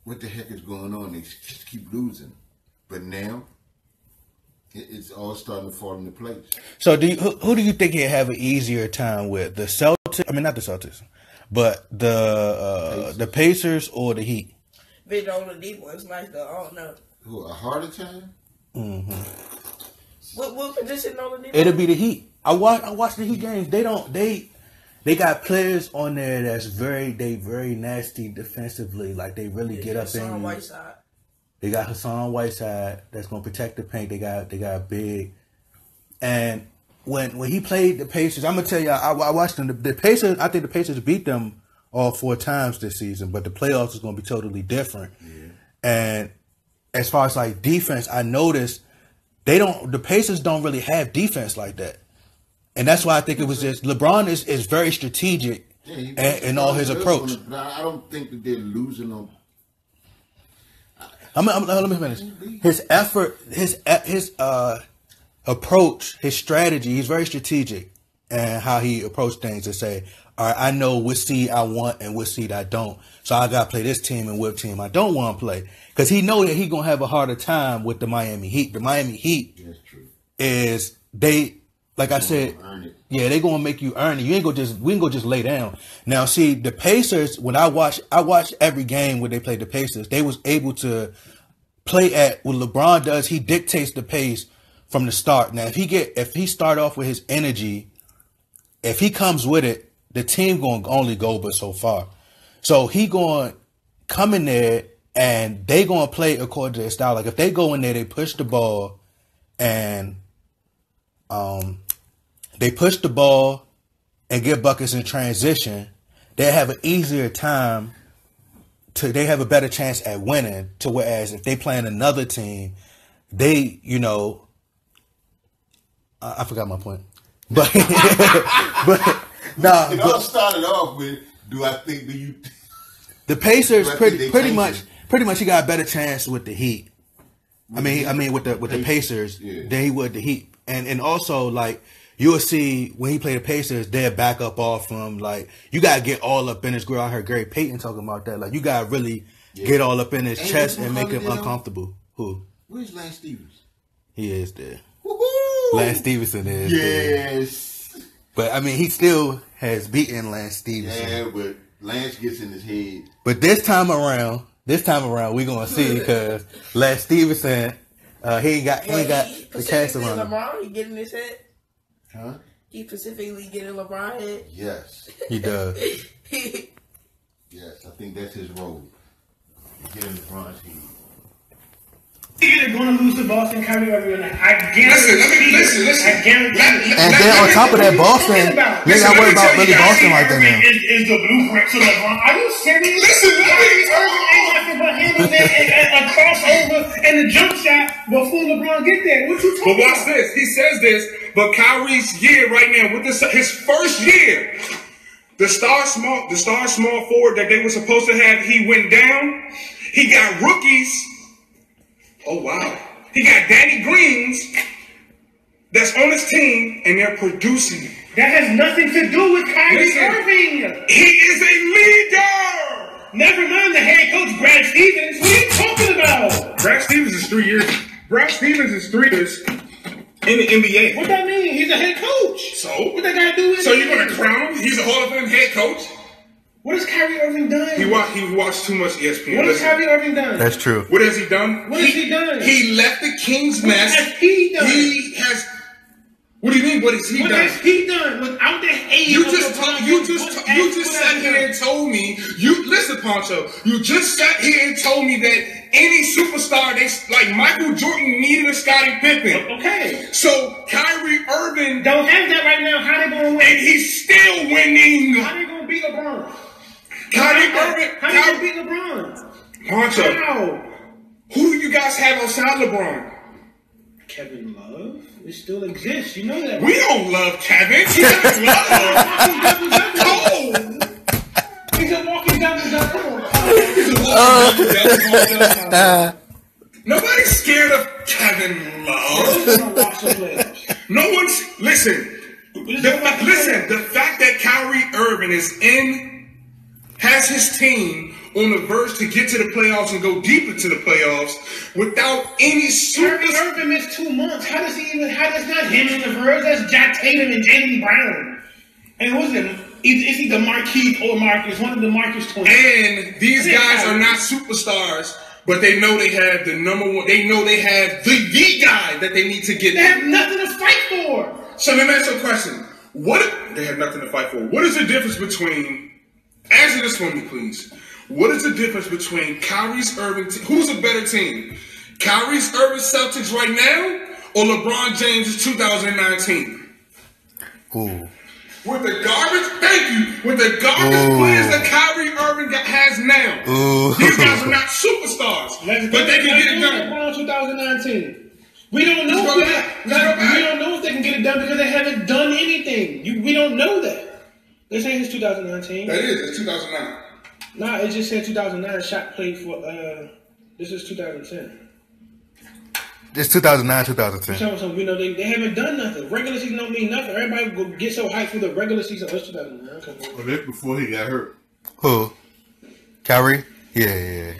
what the heck is going on? They just keep losing. But now it's all starting to fall into place. So who do you think he'll have an easier time with? The Celtics? I mean, not the Celtics, but the Pacers or the Heat? Big Oladipo one's nice though. I don't know. Who, a harder time? Mm-hmm. What position Oladipo? It'll be the Heat. I watch the Heat games. They got players on there that's very nasty defensively. Like they really get up in you. Whiteside. They got Hassan Whiteside that's gonna protect the paint. They got big. And when he played the Pacers, I'm gonna tell you, I watched them. The Pacers, I think the Pacers beat them all 4 times this season, but the playoffs is gonna be totally different. Yeah. And as far as like defense, I noticed the Pacers don't really have defense like that. And that's why I think it was just LeBron is very strategic in all his approach. I don't think that they're losing on. Let me finish. His effort, his approach, his strategy. He's very strategic and how he approached things to say, all right, I know which seed I want and which seed I don't. So I got to play this team and which team I don't want to play. Because he know that he's going to have a harder time with the Miami Heat. The Miami Heat is like I said, yeah, they're gonna make you earn it. We ain't gonna just lay down. Now, see, the Pacers, when I watched every game where they played the Pacers, they was able to play at what LeBron does. He dictates the pace from the start. Now, if he start off with his energy if he comes with it, the team going to only go but so far. So he going to come in there and they going to play according to their style. Like if they go in there, they push the ball and get buckets in transition, they have an easier time they have a better chance at winning. To whereas if they play in another team, they, I forgot my point. But it all started off with, the Pacers pretty much he got a better chance with the Heat. I mean with the Pacers than he would the Heat. And also like you will see when he play the Pacers, they'll back up off from like you gotta get all up in his grill. I heard Gary Payton talking about that. Like you gotta really get all up in his chest and make him uncomfortable. Who? Where's Lance Stevens? He is there. Woo-hoo! Lance Stevenson is there. Yes. But I mean he still has beaten Lance Stevenson. Yeah, but Lance gets in his head. But this time around we're gonna see because Lance Stevenson he ain't got the cast around him. LeBron, he get in his head? Huh? He specifically get in LeBron's head? Yes. He does. Yes, I think that's his role. Get in LeBron's head. They're going to lose to Boston, Kyrie Irving. I guarantee. Listen. I guarantee. And then on top of that, Boston, you ain't got to worry about really Boston like that now. Is the blueprint to LeBron? Are you serious? Listen, Kyrie Irving ain't nothing but handling a crossover and a jump shot before LeBron get there. What you talking about? But watch this. He says this, but Kyrie's year right now, with his first year, the star small forward that they were supposed to have, he went down. He got rookies. Oh, wow. He got Danny Greens that's on his team, and they're producing. That has nothing to do with Kyrie Irving. He is a leader. Never mind the head coach, Brad Stevens. What are you talking about? Brad Stevens is 3 years. Brad Stevens is 3 years in the NBA. What that mean? He's a head coach. So? What that got to do with it? So you're going to crown him? He's a Hall of Fame head coach? What has Kyrie Irving done? He watched too much ESPN. What has Kyrie Irving done? That's true. What has he done? What has he done? He left the King's mess. What has he done? He has. What do you mean? What has he done? What has he done without the aid? You just sat here and told me. Listen, Poncho. You just sat here and told me that any superstar, like Michael Jordan needed a Scottie Pippen. Okay. So Kyrie Irving don't have that right now. How they gonna win? And he's still winning. How they gonna beat LeBron? Kyrie Irving. How they gonna beat LeBron? Poncho. How? Who do you guys have outside LeBron? Kevin Love. It still exists. You know that. We don't love Kevin. He doesn't love. Oh. He's a walking double. Nobody's scared of Kevin Love. No one's listen. The fact that Kyrie Irving has his team on the verge to get to the playoffs and go deep into the playoffs without any Kyrie Irving missed 2 months. How does not him on the verge? That's Jack Tatum and Jaylen Brown. And who's it? Is he the Marquise or Marcus? One of the Marcus twins. And these guys are not superstars, but they know they have the number one. They know they have the guy that they need to get. They have nothing to fight for. So let me ask you a question. They have nothing to fight for. What is the difference between? Answer this for me, please. What is the difference between Kyrie's Irving? Who's a better team? Kyrie's Irving Celtics right now or LeBron James' 2019? Ooh. With the garbage, thank you. With the garbage players that Kyrie Irving has now. Ooh. These guys are not superstars, but they can get it done. LeBron 2019. We don't know. We don't know if they can get it done because they haven't done anything. We don't know that. They're saying it's 2019. That is. It's 2009. Nah, it just said 2009 shot played for. This is 2010. It's 2009, 2010. So we know they haven't done nothing. Regular season don't mean nothing. Everybody go get so hyped for the regular season. It's 2009. Well, that's before he got hurt. Who? Kyrie? Yeah.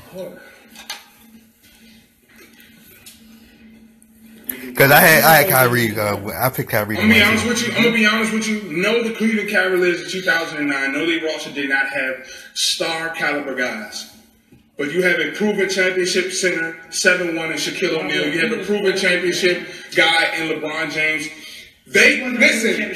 Because I had Kyrie. I picked Kyrie. I'm gonna be honest with you. No, the Cleveland Cavaliers in 2009. No, their roster did not have star caliber guys. But you have a proven championship center, 7-1 in Shaquille O'Neal. You have a proven championship guy in LeBron James. They listen.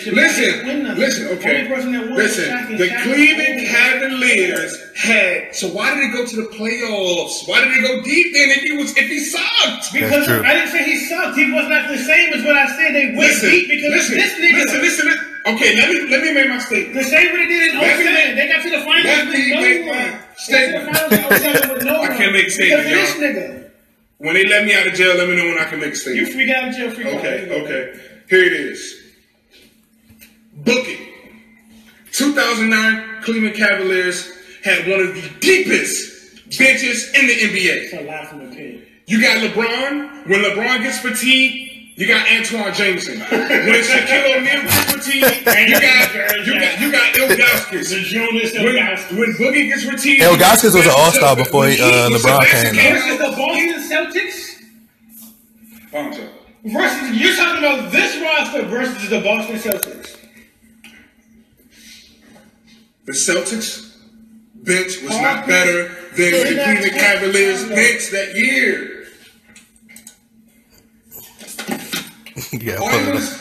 Okay, listen. The Cleveland Cavaliers had. So why did they go to the playoffs? Why did they go deep then if he sucked? Because I didn't say he sucked. He was not the same as what I said. They went deep because this nigga. Listen. Okay, let me make my statement. The same way they did in 07. They got to the finals with no one. I can't make a statement, y'all. This nigga. When they let me out of jail, let me know when I can make a statement. You freak out of jail, freak out. Okay. Here it is. Book it. 2009 Cleveland Cavaliers had one of the deepest benches in the NBA. It's a lie from the pit. You got LeBron. When LeBron gets fatigued, you got Antoine Jameson. When Shaquille O'Neal gets fatigued, you got Ilgauskas. When Boogie gets fatigued, Ilgauskas was an all-star before LeBron came. Versus the Boston Celtics. Versus, you're talking about this roster versus the Boston Celtics. The Celtics bench was not better than the Cleveland Cavaliers bench that year. Yeah,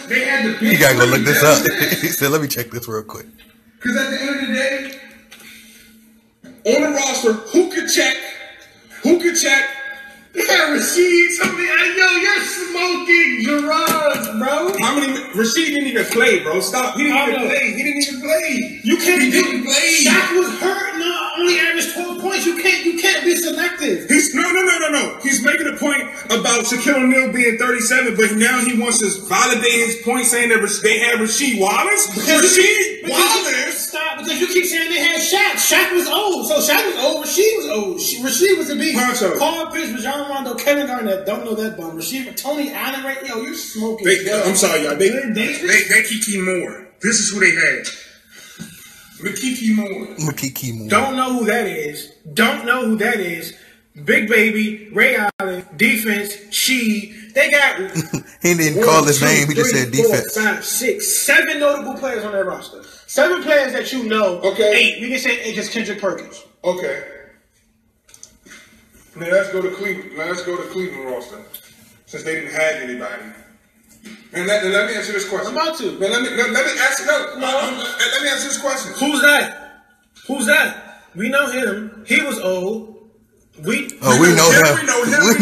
they had the bench. You gotta go look this up. He said, "Let me check this real quick." Because at the end of the day, on the roster, who could check? Rasheed, something. Yo, you're smoking Gerard's, bro. How many? Rasheed didn't even play, bro. Stop. He didn't even play. You can't. He didn't play. Shaq was hurt. No, only averaged 12 points. You can't be selective. No. He's making a point about Shaquille O'Neal being 37, but now he wants to validate his point, saying that they had Rasheed Wallace. Stop, because you keep saying they had Shaq. Shaq was old, so Shaq was old. Rasheed was old. Rasheed was a beast. Paul Pierce, John Rondo, Kevin Garnett. Don't know that bum. Rasheed, Tony Allen, right? Yo, you're smoking. I'm sorry, y'all. They Kiki Moore. This is who they had. Makiki Moore. Don't know who that is. Big Baby, Ray Allen, defense, Sheed. They got. He didn't call his name. He just said defense. 4, 5, 6, 7 notable players on that roster. 7 players that you know. Okay. 8. We can say 8 just Kendrick Perkins. Okay. Now let's go to Cleveland roster, since they didn't have anybody. And let me answer this question. I'm about to. Let me answer. Let me answer this question. Who's that? We know him. He was old. We know him. We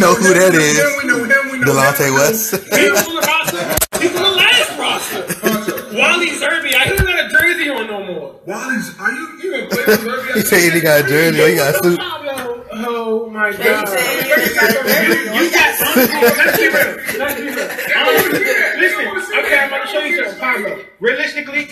know who that is. Delonte West. He was on the roster. He was on the last roster. Wally Zerby. I don't got a jersey on no more. Wally's, are you gonna play with Zerby? He said he got a jersey. He got a suit. Oh my God. Let's be real. Listen, okay, I'm going to show you something. Pablo. Realistically, you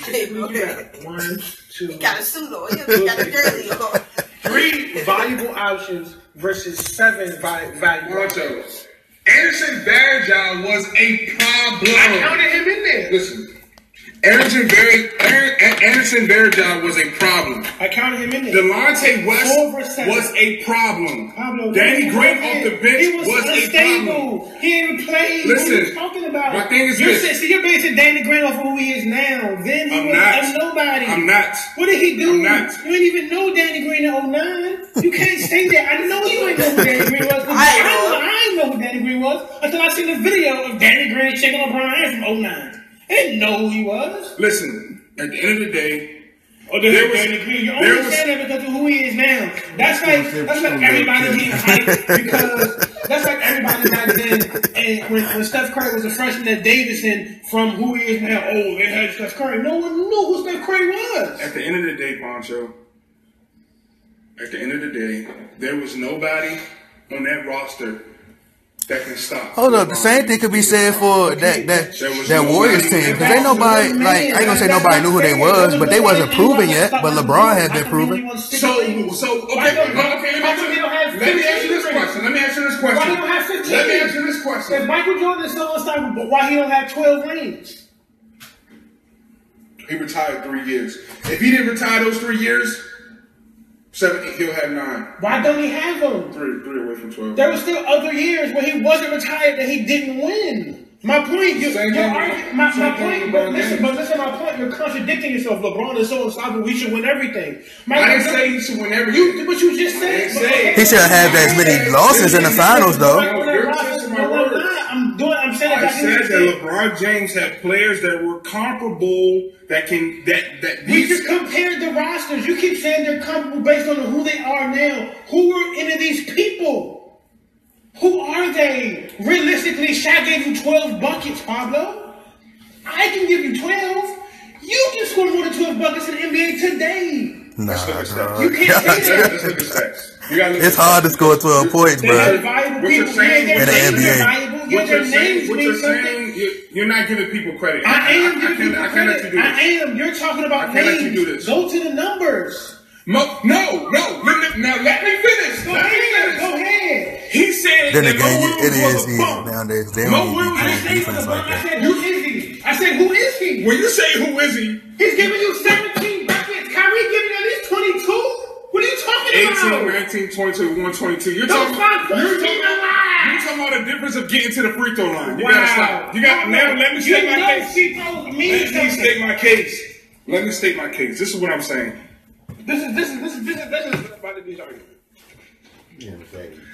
got 1, 2. He got a suit on. He got a jersey on. 3 valuable options versus 7 valuable options. Anderson Varejao was a problem. I counted him in there. Listen. Anderson Varejao was a problem. I counted him in there. Delonte West was a problem. Pablo, Danny Green off the bench was unstable. a problem. He didn't play. Listen, what are you talking about? My thing is this. You're basing Danny Green off of who he is now. Then he was a nobody. I'm not. What did he do? I'm not. You didn't even know Danny Green in 09. You can't say that. I know you ain't know who Danny Green was. I didn't know who Danny Green was until I seen the video of Danny Green shaking LeBron hands from 09. I didn't know who he was. Listen, at the end of the day, Danny Green. You're only saying that because of who he is now. That's like everybody being hyped because that's like everybody back then. And when Steph Curry was a freshman at Davidson, from who he is now, they had Steph Curry. No one knew who Steph Curry was. At the end of the day, Poncho. At the end of the day, there was nobody on that roster that can stop. Hold up, the same thing could be said for that Warriors team. Because ain't nobody, like, I ain't gonna say nobody knew who they was, but they wasn't proven yet. But LeBron had been proven. So okay, let me answer this question. Why he don't have 15? Let me answer this question. If Michael Jordan is so unstoppable, why he don't have 12 rings? He retired 3 years. If he didn't retire those 3 years, 7, he'll have 9. Why don't he have them? 3 away from 12. There were still other years where he wasn't retired that he didn't win. My point, listen, my point, you're contradicting yourself. LeBron is so unstoppable, we should win everything. I didn't say he should win everything. But you just said. He should have as many losses in the finals, though. I'm saying I said that LeBron James had players that were comparable that we just compared the rosters. You keep saying they're comparable based on who they are now. Who are any of these people? Who are they? Realistically, Shaq gave you 12 buckets, Pablo. I can give you 12. You can score more than 12 buckets in the NBA today. Nah, you can't say that. Let's look at stats. It's hard to score 12 points, bro. They're valuable people. In the NBA. What you're saying, you're not giving people credit. I am giving people I can't let you do credit. this. I am. You're talking about I can't names. let you do this. Go to the numbers. No. Now let me finish. Go ahead. He said Then that again, Mo it Williams is was a bum. nowadays. They Mo don't even Williams, play defense like I that. said, who is he? I said, who is he? When you say who is he? He's giving you 17 buckets. Kyrie giving you at least 22. What are you talking 18, about? 19, 22, 122. You're Don't talking stop pushing the line. you're talking about the difference of getting to the free throw line. You Wow. gotta stop. You got now. Let me state my case. Let Let me state my case. Let me state my case. This is what I'm saying. This is about to be his argument.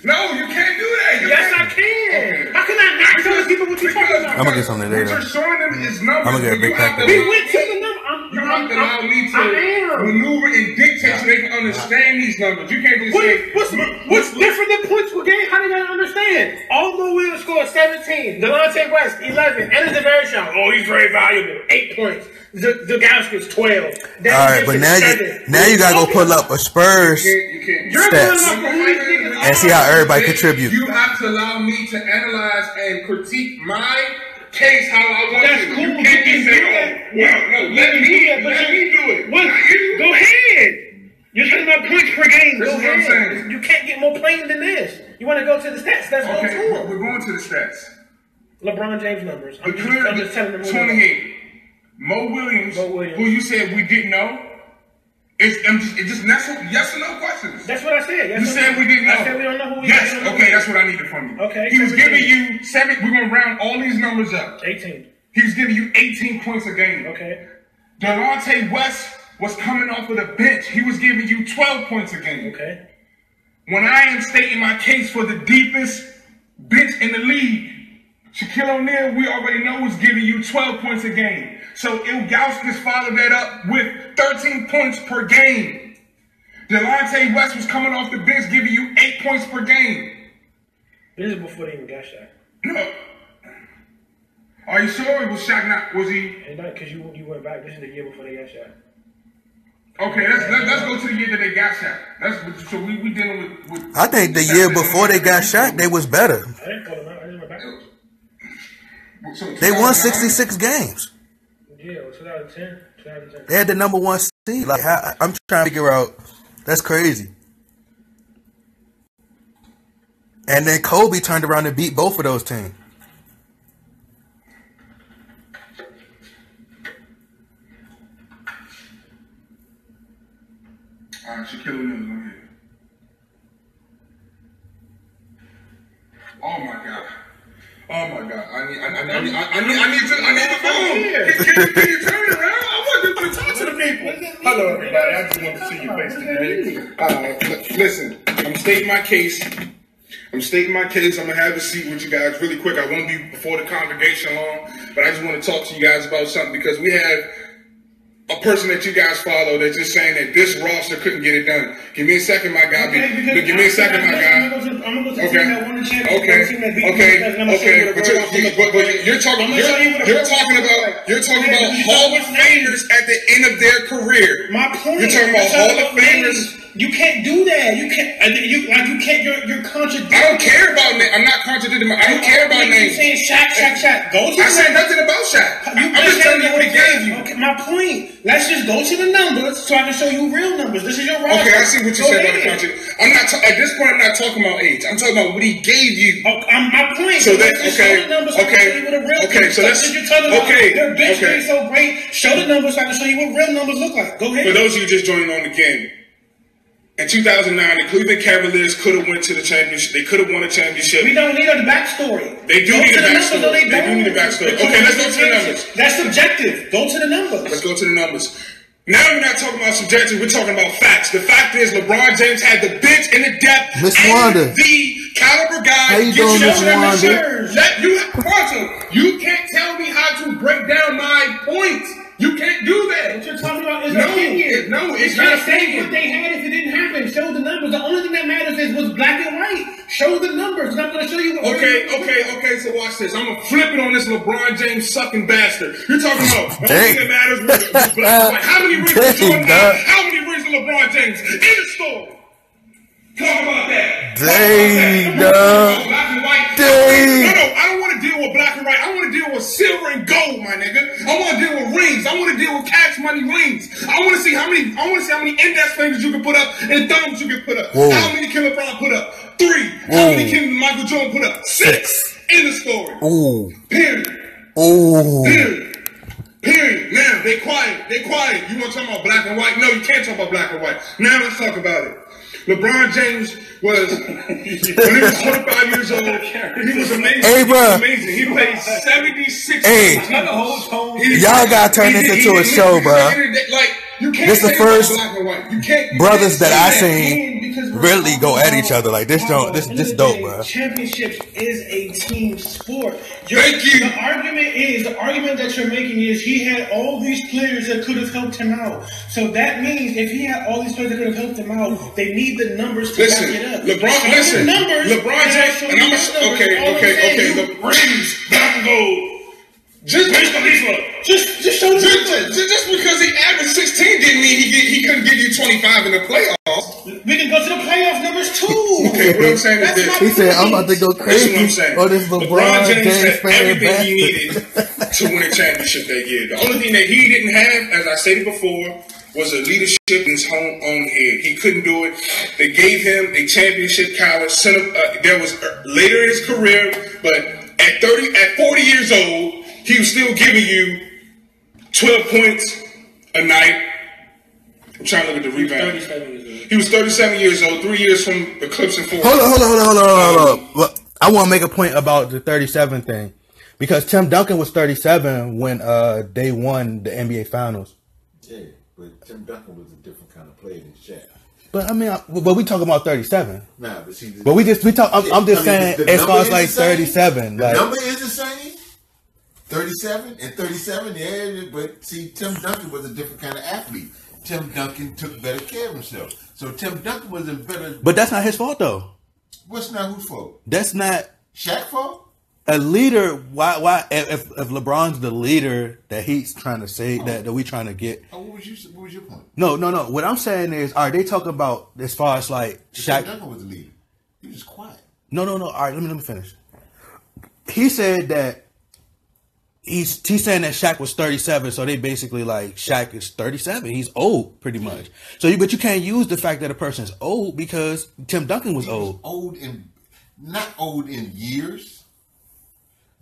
No, you can't do that. Yes, I can. How can I not tell people what you're talking about? I'm gonna get something What later. you're showing them is numbers. I'm gonna get a big You have packet. to- We went to the number. You have to allow me to maneuver and dictate so they can understand these numbers. You can't just say What's different than points per game? How do they gotta understand? Although Williams scored 17, Delonte West 11, and it's a very shot. Oh, he's very valuable. 8 points. The Gauskis 12. All right, but now you gotta go pull up a Spurs you can't. You're stats going up for who these niggas and see how everybody contribute. You have to allow me to analyze and critique my case how I want That's to. cool. You can't just say, oh, well, no, let me do it. What? Not you. Go ahead. You're talking about points per game. This Go is what I'm ahead. saying. You can't get more playing than this. You want to go to the stats? Let's go Okay, to we're going to the stats. LeBron James numbers. I'm just telling them. 28. Mo Williams, who you said we didn't know. It's just yes or no questions. That's what I said. Yes You said we didn't know. I said we don't know who we Yes, don't know okay, who that's what I needed from you. Okay, He was 17. giving you 7. We're going to round all these numbers up. 18. He was giving you 18 points a game. Okay. Delonte West was coming off of the bench. He was giving you 12 points a game. Okay. When I am stating my case for the deepest bench in the league, Shaquille O'Neal, we already know, was giving you 12 points a game. So Ilgauskas followed that up with 13 points per game. Delonte West was coming off the bench giving you 8 points per game. This is before they even got shot. No. Are you sure it was Shaq? Not was he? And not because you went back. This is the year before they got shot. Okay, let's go to the year that they got shot. So we dealing with I think the year before they got shot, they was better. I didn't call them out. I just went back. So They won 66 games. Yeah, it was 2010. They had the number 1 seed. Like, I'm trying to figure out. That's crazy. And then Kobe turned around and beat both of those teams. Shaquille O'Neal is on here. Oh my God. I need the phone. Can you turn it around? I want to talk to the people. Hello, everybody. I just want to see your face today. Listen, I'm stating my case. I'm gonna have a seat with you guys really quick. I won't be before the congregation long, but I just want to talk to you guys about something because we have a person that you guys follow that's just saying that this roster couldn't get it done. Give me a second, my guy. Give me a second, my guy. I'm gonna go to the Okay. team that won the championship. Okay. But you're talking about Hall of Famers at the end of their career. My point. You're talking about Hall of Famers. You can't do that. You can't. You're contradicting. I don't care about names. I'm not contradicting. I don't care about names. You saying Shaq. Go to. I said nothing about Shaq. I'm just telling you what he gave you. Okay, my point. Let's just go to the numbers so I can show you real numbers. This is your roster. Okay, I see what you said about the contract. At this point, I'm not talking about age. I'm talking about what he gave you. My point. So that show the numbers so I can show you what a real so let's Their bench being so great. Show the numbers so I can show you what real numbers look like. Go ahead. For those of you just joining on the game, in 2009, the Cleveland Cavaliers could have went to the championship. They could have won a championship. We don't need a backstory. They do need a backstory. They do need a backstory. Okay, let's go to the numbers. That's subjective. Go to the numbers. Let's go to the numbers. Now we're not talking about subjective. We're talking about facts. The fact is, LeBron James had the bench and the depth. Miss and Wanda. the caliber guy. How you doing, Miss Wanda? You can't tell break down my points. You can't do that. What you're talking about is opinion. No, it's not not saying opinion. what they had if it didn't happen. Show the numbers. The only thing that matters is what's black and white. Show the numbers. I'm going to show you. Okay. So watch this. I'm gonna flip it on this LeBron James sucking bastard. You're talking about the only thing that matters was black and white. How many rings did Jordan have? How many rings did LeBron James? In the story. Talk about that. Dang, Black and white. Dang. No, I don't want to deal with black and white. I want to deal with silver and gold, my nigga. I want to deal with rings. I want to deal with cash money rings. I want to see how many index fingers you can put up and thumbs you can put up. Whoa. How many can LeBron put up? 3. Whoa. How many can Michael Jordan put up? 6. In the story. Ooh. Period. Ooh. Period. Now, they quiet. You want to talk about black and white? No, you can't talk about black and white. Now let's talk about it. LeBron James was, when he was 25 years old, he was amazing. Hey, bro. He played 76 Hey. games. Y'all gotta turn this into a show, bro. Like, you can't This the say first black and white. You can't, brothers that I say seen really go at each other. Like, this dope, bro. Championships is a team sport. Thank you. The argument that you're making is he had all these players that could have helped him out. So that means if he had all these players that could have helped him out, they need the numbers to back it up. LeBron James, and I'm okay. Rings, black and gold. Just show just because he averaged 16 didn't mean he couldn't give you 25 in the playoffs. We can go to the playoff numbers too. Okay, what I'm saying is this. He said, I'm about to go crazy This is what I'm saying. on this LeBron James had everything he needed to win a championship that year. The only thing that he didn't have, as I stated before, was a leadership in his own head. He couldn't do it. They gave him a championship college. There was later in his career, but at 40 years old, he was still giving you 12 points a night. I'm trying to look at the rebound. He was 37 years old, 3 years from the Clips and 4. Hold on. Look, I want to make a point about the 37 thing. Because Tim Duncan was 37 when they won the NBA Finals. Yeah, but Tim Duncan was a different kind of player than Shaq. But I mean, but we talking about 37. Nah, but see, I'm just saying as far as like 37. The like, number is the same. 37 and 37, yeah, but see, Tim Duncan was a different kind of athlete. Tim Duncan took better care of himself. So Tim Duncan was in better. But that's not his fault though. What's not whose fault? That's not Shaq's fault. A leader. Why? If LeBron's the leader that he's trying to say that we trying to get. Oh, what was your point? No. What I'm saying is, are they talking about as far as like Shaq? Tim Duncan was the leader. He was quiet. No. All right, let me finish. He said that. He's saying that Shaq was 37, so they basically like Shaq is 37. He's old, pretty much. So, but you can't use the fact that a person's old because Tim Duncan was old. Not old in years,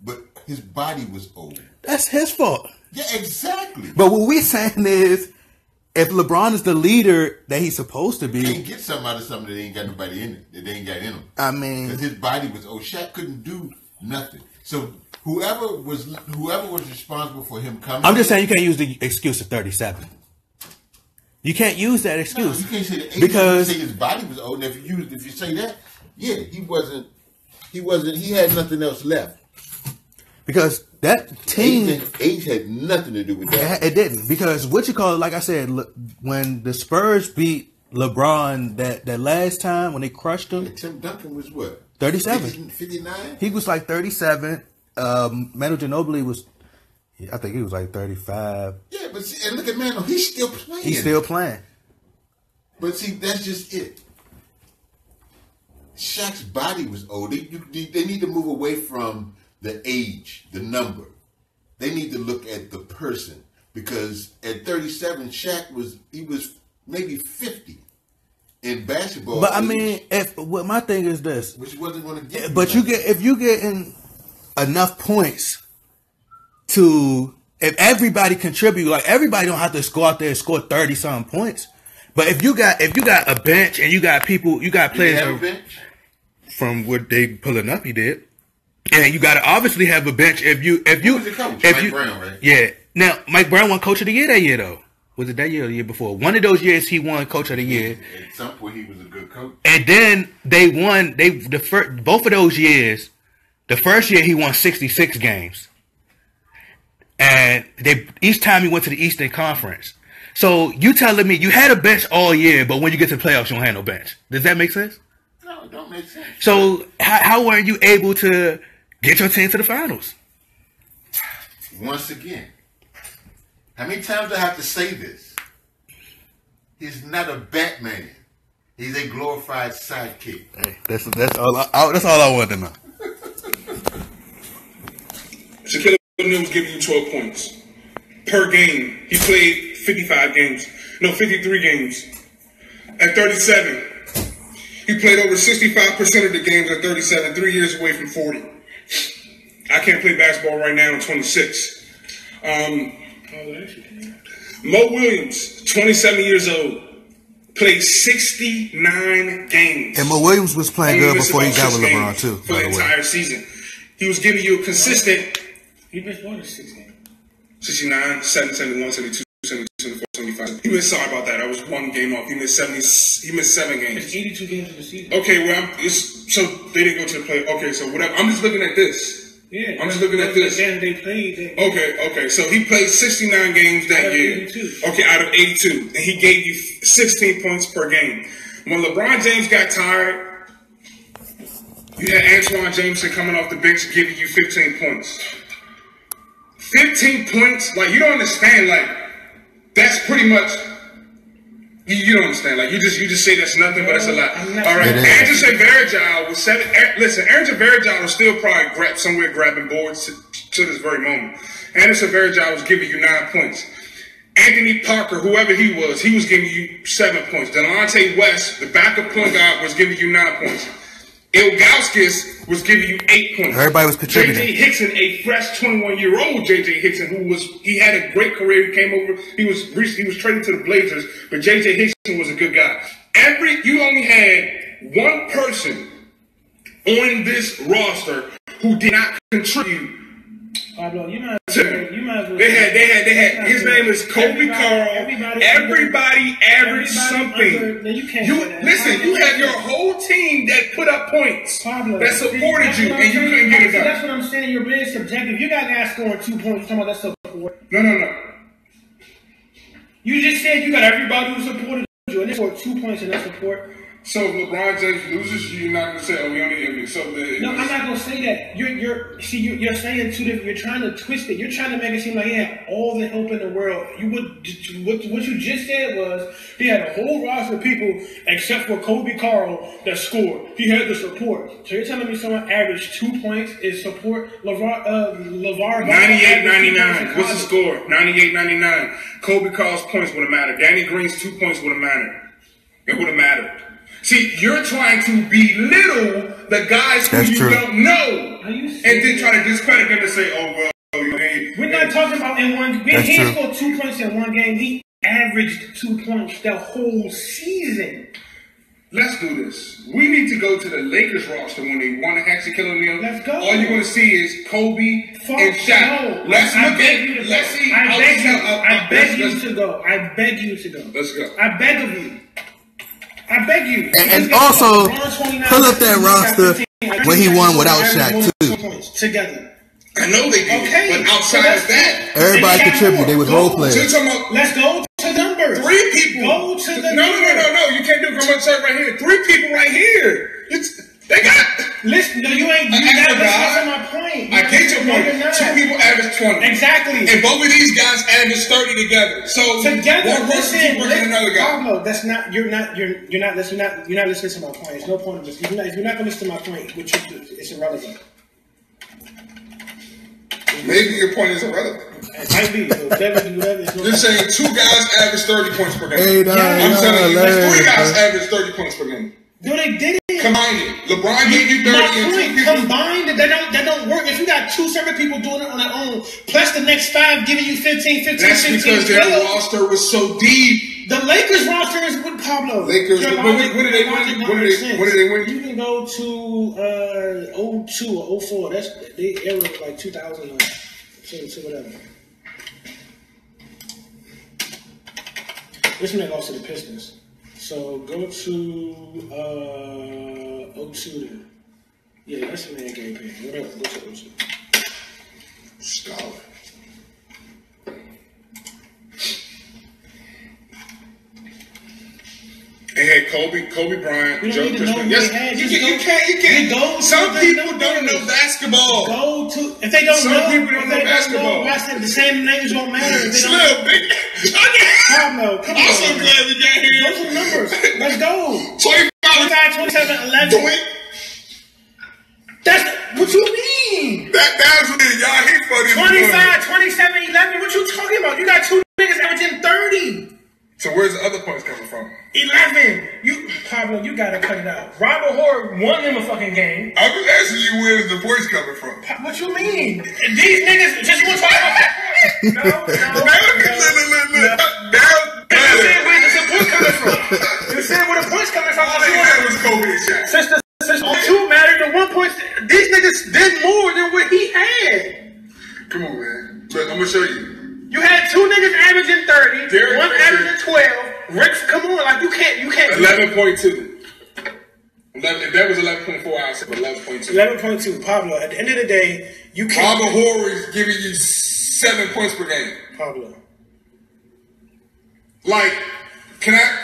but his body was old. That's his fault. Yeah, exactly. But what we're saying is, if LeBron is the leader that he's supposed to be, he can't get something out of something that ain't got nobody in it. That they ain't got in him. I mean, because his body was old. Shaq couldn't do nothing. So. Whoever was responsible for him coming. I'm just saying you can't use the excuse of 37. You can't use that excuse. No, you can't say that because you say his body was old. And if you say that, yeah, he wasn't. He had nothing else left. Because that team age had nothing to do with that. It didn't because like I said, when the Spurs beat LeBron that last time when they crushed him, Tim Duncan was what 37, 59. He was like 37. Manu Ginobili was, I think he was like 35. Yeah, but see, and look at Manu, he's still playing. He's still playing. But see, that's just it. Shaq's body was old. They need to move away from the age, the number. They need to look at the person because at 37, Shaq was maybe 50 in basketball. But I mean, my thing is this, which wasn't going to get. But if you get in enough points if everybody contribute, like everybody don't have to go out there and score 30 something points. But if you got a bench and you got players from what they pulling up, he did, and you got to obviously have a bench. Who was the coach? Mike Brown, right? Yeah. Now Mike Brown won Coach of the Year that year though. Was it that year or the year before? One of those years he won Coach of the Year. At some point he was a good coach. And then they won. Both of those years. The first year he won 66 games. and each time he went to the Eastern Conference. So you telling me you had a bench all year, but when you get to the playoffs, you don't have no bench. Does that make sense? No, it don't make sense. So how were you able to get your team to the finals? Once again, how many times do I have to say this? He's not a Batman. He's a glorified sidekick. Hey, that's all I want to know. Shaquille O'Neal was giving you 12 points per game. He played 53 games. At 37, he played over 65% of the games at 37, 3 years away from 40. I can't play basketball right now. I'm 26. Mo Williams, 27 years old, played 69 games. And Mo Williams was playing good before he got with LeBron too. For the entire season, he was giving you a consistent. He missed more than 6 games. 69, 7, 71, 72, 72, 74, 75. He missed. Sorry about that. I was 1 game off. He missed 70. He missed 7 games. It's 82 games in the season. Okay, well, so they didn't go to the play. Okay, so whatever. I'm just looking at this. Yeah, I'm just looking at this. Then they played. Okay. So he played 69 games that year. 82. Okay, out of 82, and he gave you 16 points per game. When LeBron James got tired, you had Antoine Jameson coming off the bench giving you 15 points. 15 points, like you don't understand. Like that's pretty much. You don't understand. Like you just say that's nothing, but it's a lot. All right. Anderson Varejao was 7. Listen, Anderson Varejao was still probably grabbing boards to this very moment. Anderson Varejao was giving you 9 points. Anthony Parker, whoever he was giving you 7 points. Delonte West, the backup point guard, was giving you 9 points. Ilgauskas was giving you 8 points. Everybody was contributing. J.J. Hickson, a fresh 21-year-old J.J. Hickson, he had a great career. He came over. He was traded to the Blazers, but J.J. Hickson was a good guy. You only had one person on this roster who did not contribute. Pablo, you might as well. They had. His name is Kobe Carl. Everybody averaged something. You had your whole team that put up points, Pablo, that supported you, and you couldn't get it done. That's what I'm saying. You're being subjective. You got guys scoring 2 points. You're talking about that support. No. You just said you got everybody who supported you, and they scored 2 points in that support. So if LeBron James loses, you're not gonna say, "Oh, we only MVP." So no, I'm not gonna say that. You're saying two different. You're trying to twist it. You're trying to make it seem like he had all the help in the world. What you just said was he had a whole roster of people except for Kobe Carl that scored. He had the support. So you're telling me someone averaged 2 points is support? LeVar 98-99. What's the score? 98-99. Kobe Carl's points would have mattered. Danny Green's 2 points would have mattered. It would have mattered. See, you're trying to belittle the guys who you don't know, and then try to discredit them and say, "Oh well, you ain't." We're not talking about in one. He scored 2 points in one game. He averaged 2 points the whole season. Let's do this. We need to go to the Lakers roster when they won the Shaquille O'Neal. Let's go. All you're going to see is Kobe and Shaq. No. Let's look at. Let's see. I beg you to go. I beg you to go. Let's go. I beg of you. I beg you. And also, pull up that roster when he won without Shaq, too. Together. I know they did. Okay. But outside of that, everybody contributed. They was role players. Let's go to numbers. 3 people. Go to the No. You can't do it. I'm going to say right here. 3 people right here. They got. Listen, no, you ain't. You're not listening to my point. I get your point. 2 people average 20. Exactly. And both of these guys average 30 together. So one person keep working another guy. Pablo, that's not. You're not listening to my point. There's no point of this. If you're not going to listen to my point, which it's irrelevant. Maybe your point is irrelevant. It might be. So you're saying 2 guys average 30 points per game. I'm telling you, 3 guys average 30 points per game. No, they didn't. Combined it. LeBron gave you 30 and 2 people. Combined, that don't work. If you got 2 separate people doing it on their own, plus the next 5 giving you 15, that's 15, because 12. Their roster was so deep. The Lakers roster is with Pablo. Lakers. What did they win? What did they win? You can go to 02 or 04. That's the era of like 2000 or so whatever. This man lost to the Pistons. So go to 02 then. Yeah, that's the man game paid. What else? Go to 02. Scholar. They had Kobe Bryant, Joe Christmas. Yes, you can't. Some people don't know basketball. Go to if they don't Some know. people don't know basketball. The same names don't matter. Slim, big. Come on. I'm so glad we got here. Go to the numbers. Let's go. 25, 27, 11. That's what you mean. That's what it is. Y'all hit funny. 25, 27, 11. What you talking about? You got two niggas averaging 30. So where's the other points coming from? 11. Pablo, you gotta cut it out. Robert Horry won him a fucking game. I'm just asking you where's the points coming from. What you mean? These niggas just want to talk about that. No. You said where the points coming from. You said where the points coming from. That was Kobe and Shaq. Since the two mattered, the 1 point, these niggas did more than what he had. Come on, man. But I'm gonna show you. You had two niggas averaging 30, Derek one Fisher. averaging 12. Rick's, come on, like you can't. 11.2. If that was 11.4, I would say 11.2. 11.2. Pablo, at the end of the day, you can't. Robert Horry's giving you 7 points per game. Pablo. Like, can I?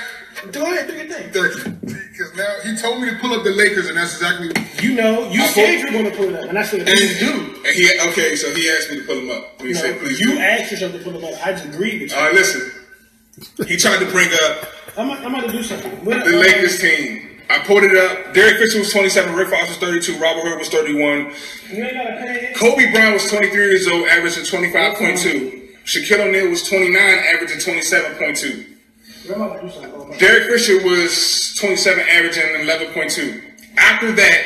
Go ahead, do your thing. Thank you. Because now he told me to pull up the Lakers, and that's exactly. You know, you said you're going to pull it up, and I said, please do. And so he asked me to pull him up. He said, please you do. asked yourself to pull him up. I just agreed with you. All right, listen. He tried to bring up I'm going to do something. the Lakers team. I pulled it up. Derek Fisher was 27, Rick Fox was 32, Robert Horry was 31. You ain't got to pay it. Kobe Bryant was 23 years old, averaging 25.2. Shaquille O'Neal was 29, averaging 27.2. Derek Fisher was 27, averaging 11.2. After that,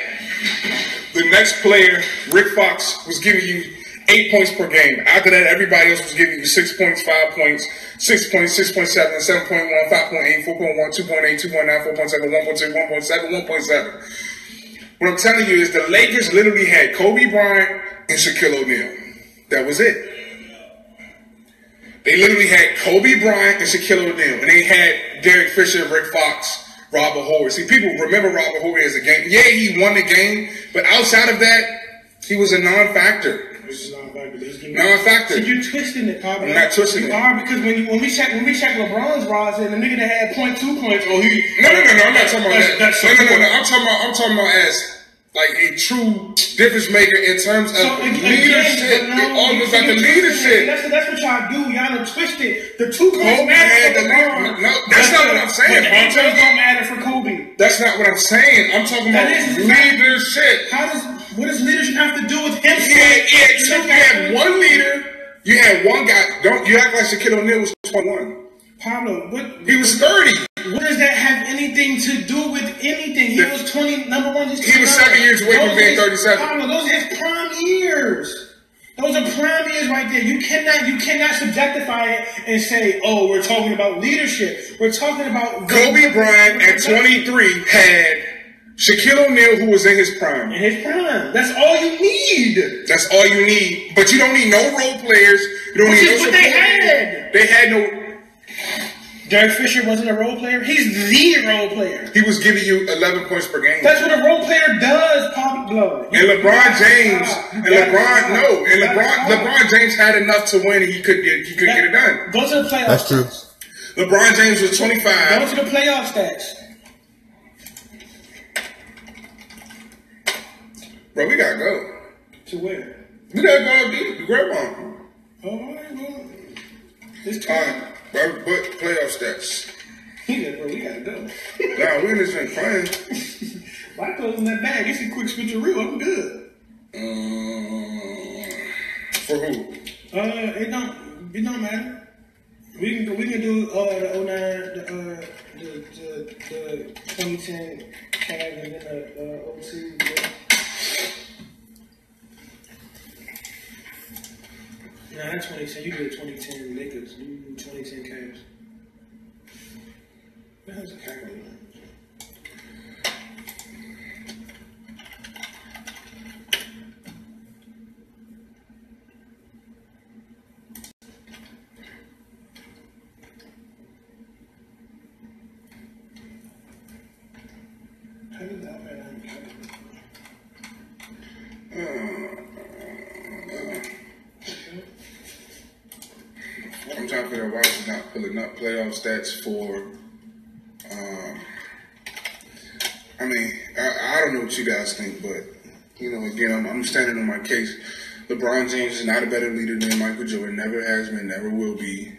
the next player, Rick Fox, was giving you 8 points per game. After that, everybody else was giving you 6 points, 5 points, 6 points, 6.7, 7.1, 5.8, 4.1, 2.8, 2.9, 4.7, 1.2, 1.7, 1.7. What I'm telling you is the Lakers literally had Kobe Bryant and Shaquille O'Neal. That was it. They literally had Kobe Bryant and Shaquille O'Neal. And they had Derek Fisher, Rick Fox, Robert Horry. See, people remember Robert Horry as a game. Yeah, he won the game. But outside of that, he was a non-factor. Non-factor. So you're twisting it, Pablo. I'm not twisting it. You are, because when we check LeBron's roster and the nigga that had 0.2 points, No, I'm not talking about that. No. I'm talking about as like a true difference maker in terms of leadership. All about the leadership. That's what y'all do. Y'all are twisted. The 2 points matter for LeBron. No, that's not what I'm saying. The 8 points don't matter for Kobe. That's not what I'm saying. I'm talking about leadership. What does leadership have to do with him? You had one leader. You had one guy. You act like Shaquille O'Neal was 21. Pablo, he was 30. What does that have anything to do with anything? He was 20. Number one, he was 7 years away from being 37. Pablo, those are his prime years. Those are prime years right there. You cannot subjectify it and say, "Oh, we're talking about leadership." We're talking about Kobe Bryant at 23 had Shaquille O'Neal, who was in his prime. In his prime. That's all you need. That's all you need. But you don't need no role players. You don't need no support. They had. They had no. Derek Fisher wasn't a role player. He's the role player. He was giving you 11 points per game. That's what a role player does, Pablo. And LeBron James, LeBron James had enough to win. He could get it done. Go to the playoffs. That's true. LeBron James was 25. Go to the playoff stats. Bro, we gotta go. To where? We gotta go up the grandma. All right, well, it's time. But playoff stats. Bro, we gotta go. Nah, we in this thing playing. My clothes in that bag. It's a quick switcheroo. I'm good. For who? It don't matter. We can do the 2010 Cavs and then the 02. Nah, that's 2010. You did 2010 Lakers. You did 2010 Cavs. What the hell's a calculator? How did that man have a calculator? I'm trying to figure out why it's not pulling up playoff stats for mean, I don't know what you guys think, but, again, I'm standing on my case. LeBron James is not a better leader than Michael Jordan. Never has been, never will be.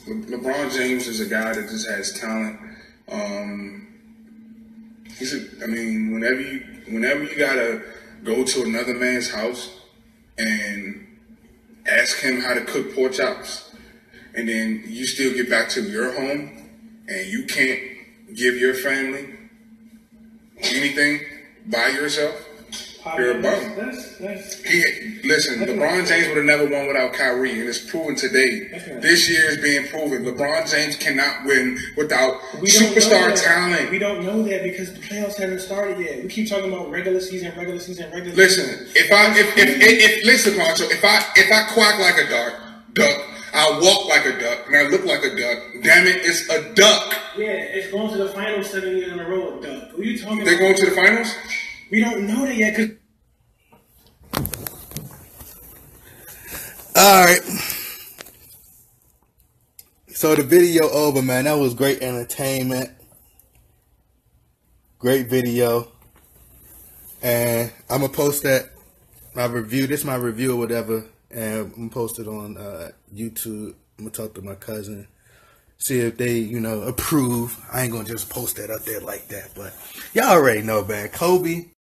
LeBron James is a guy that just has talent. Whenever you gotta go to another man's house and ask him how to cook pork chops, and then you still get back to your home and you can't give your family anything by yourself, you're a bum. Listen, LeBron James would have never won without Kyrie, and it's proven today. This year is being proven. LeBron James cannot win without superstar talent. We don't know that because the playoffs haven't started yet. We keep talking about regular season. Listen, listen, Poncho, if I quack like a duck, I walk like a duck, and I look like a duck. Damn it, it's a duck. Yeah, it's going to the finals 7 years in a row, a duck. What are you talking about? They're going to the finals? We don't know that yet. All right. So the video over, man. That was great entertainment. Great video. And I'm going to post my review. This is my review or whatever. And I'm going to post it on YouTube. I'm going to talk to my cousin. See if they, approve. I ain't going to just post that up there like that. But y'all already know, man. Kobe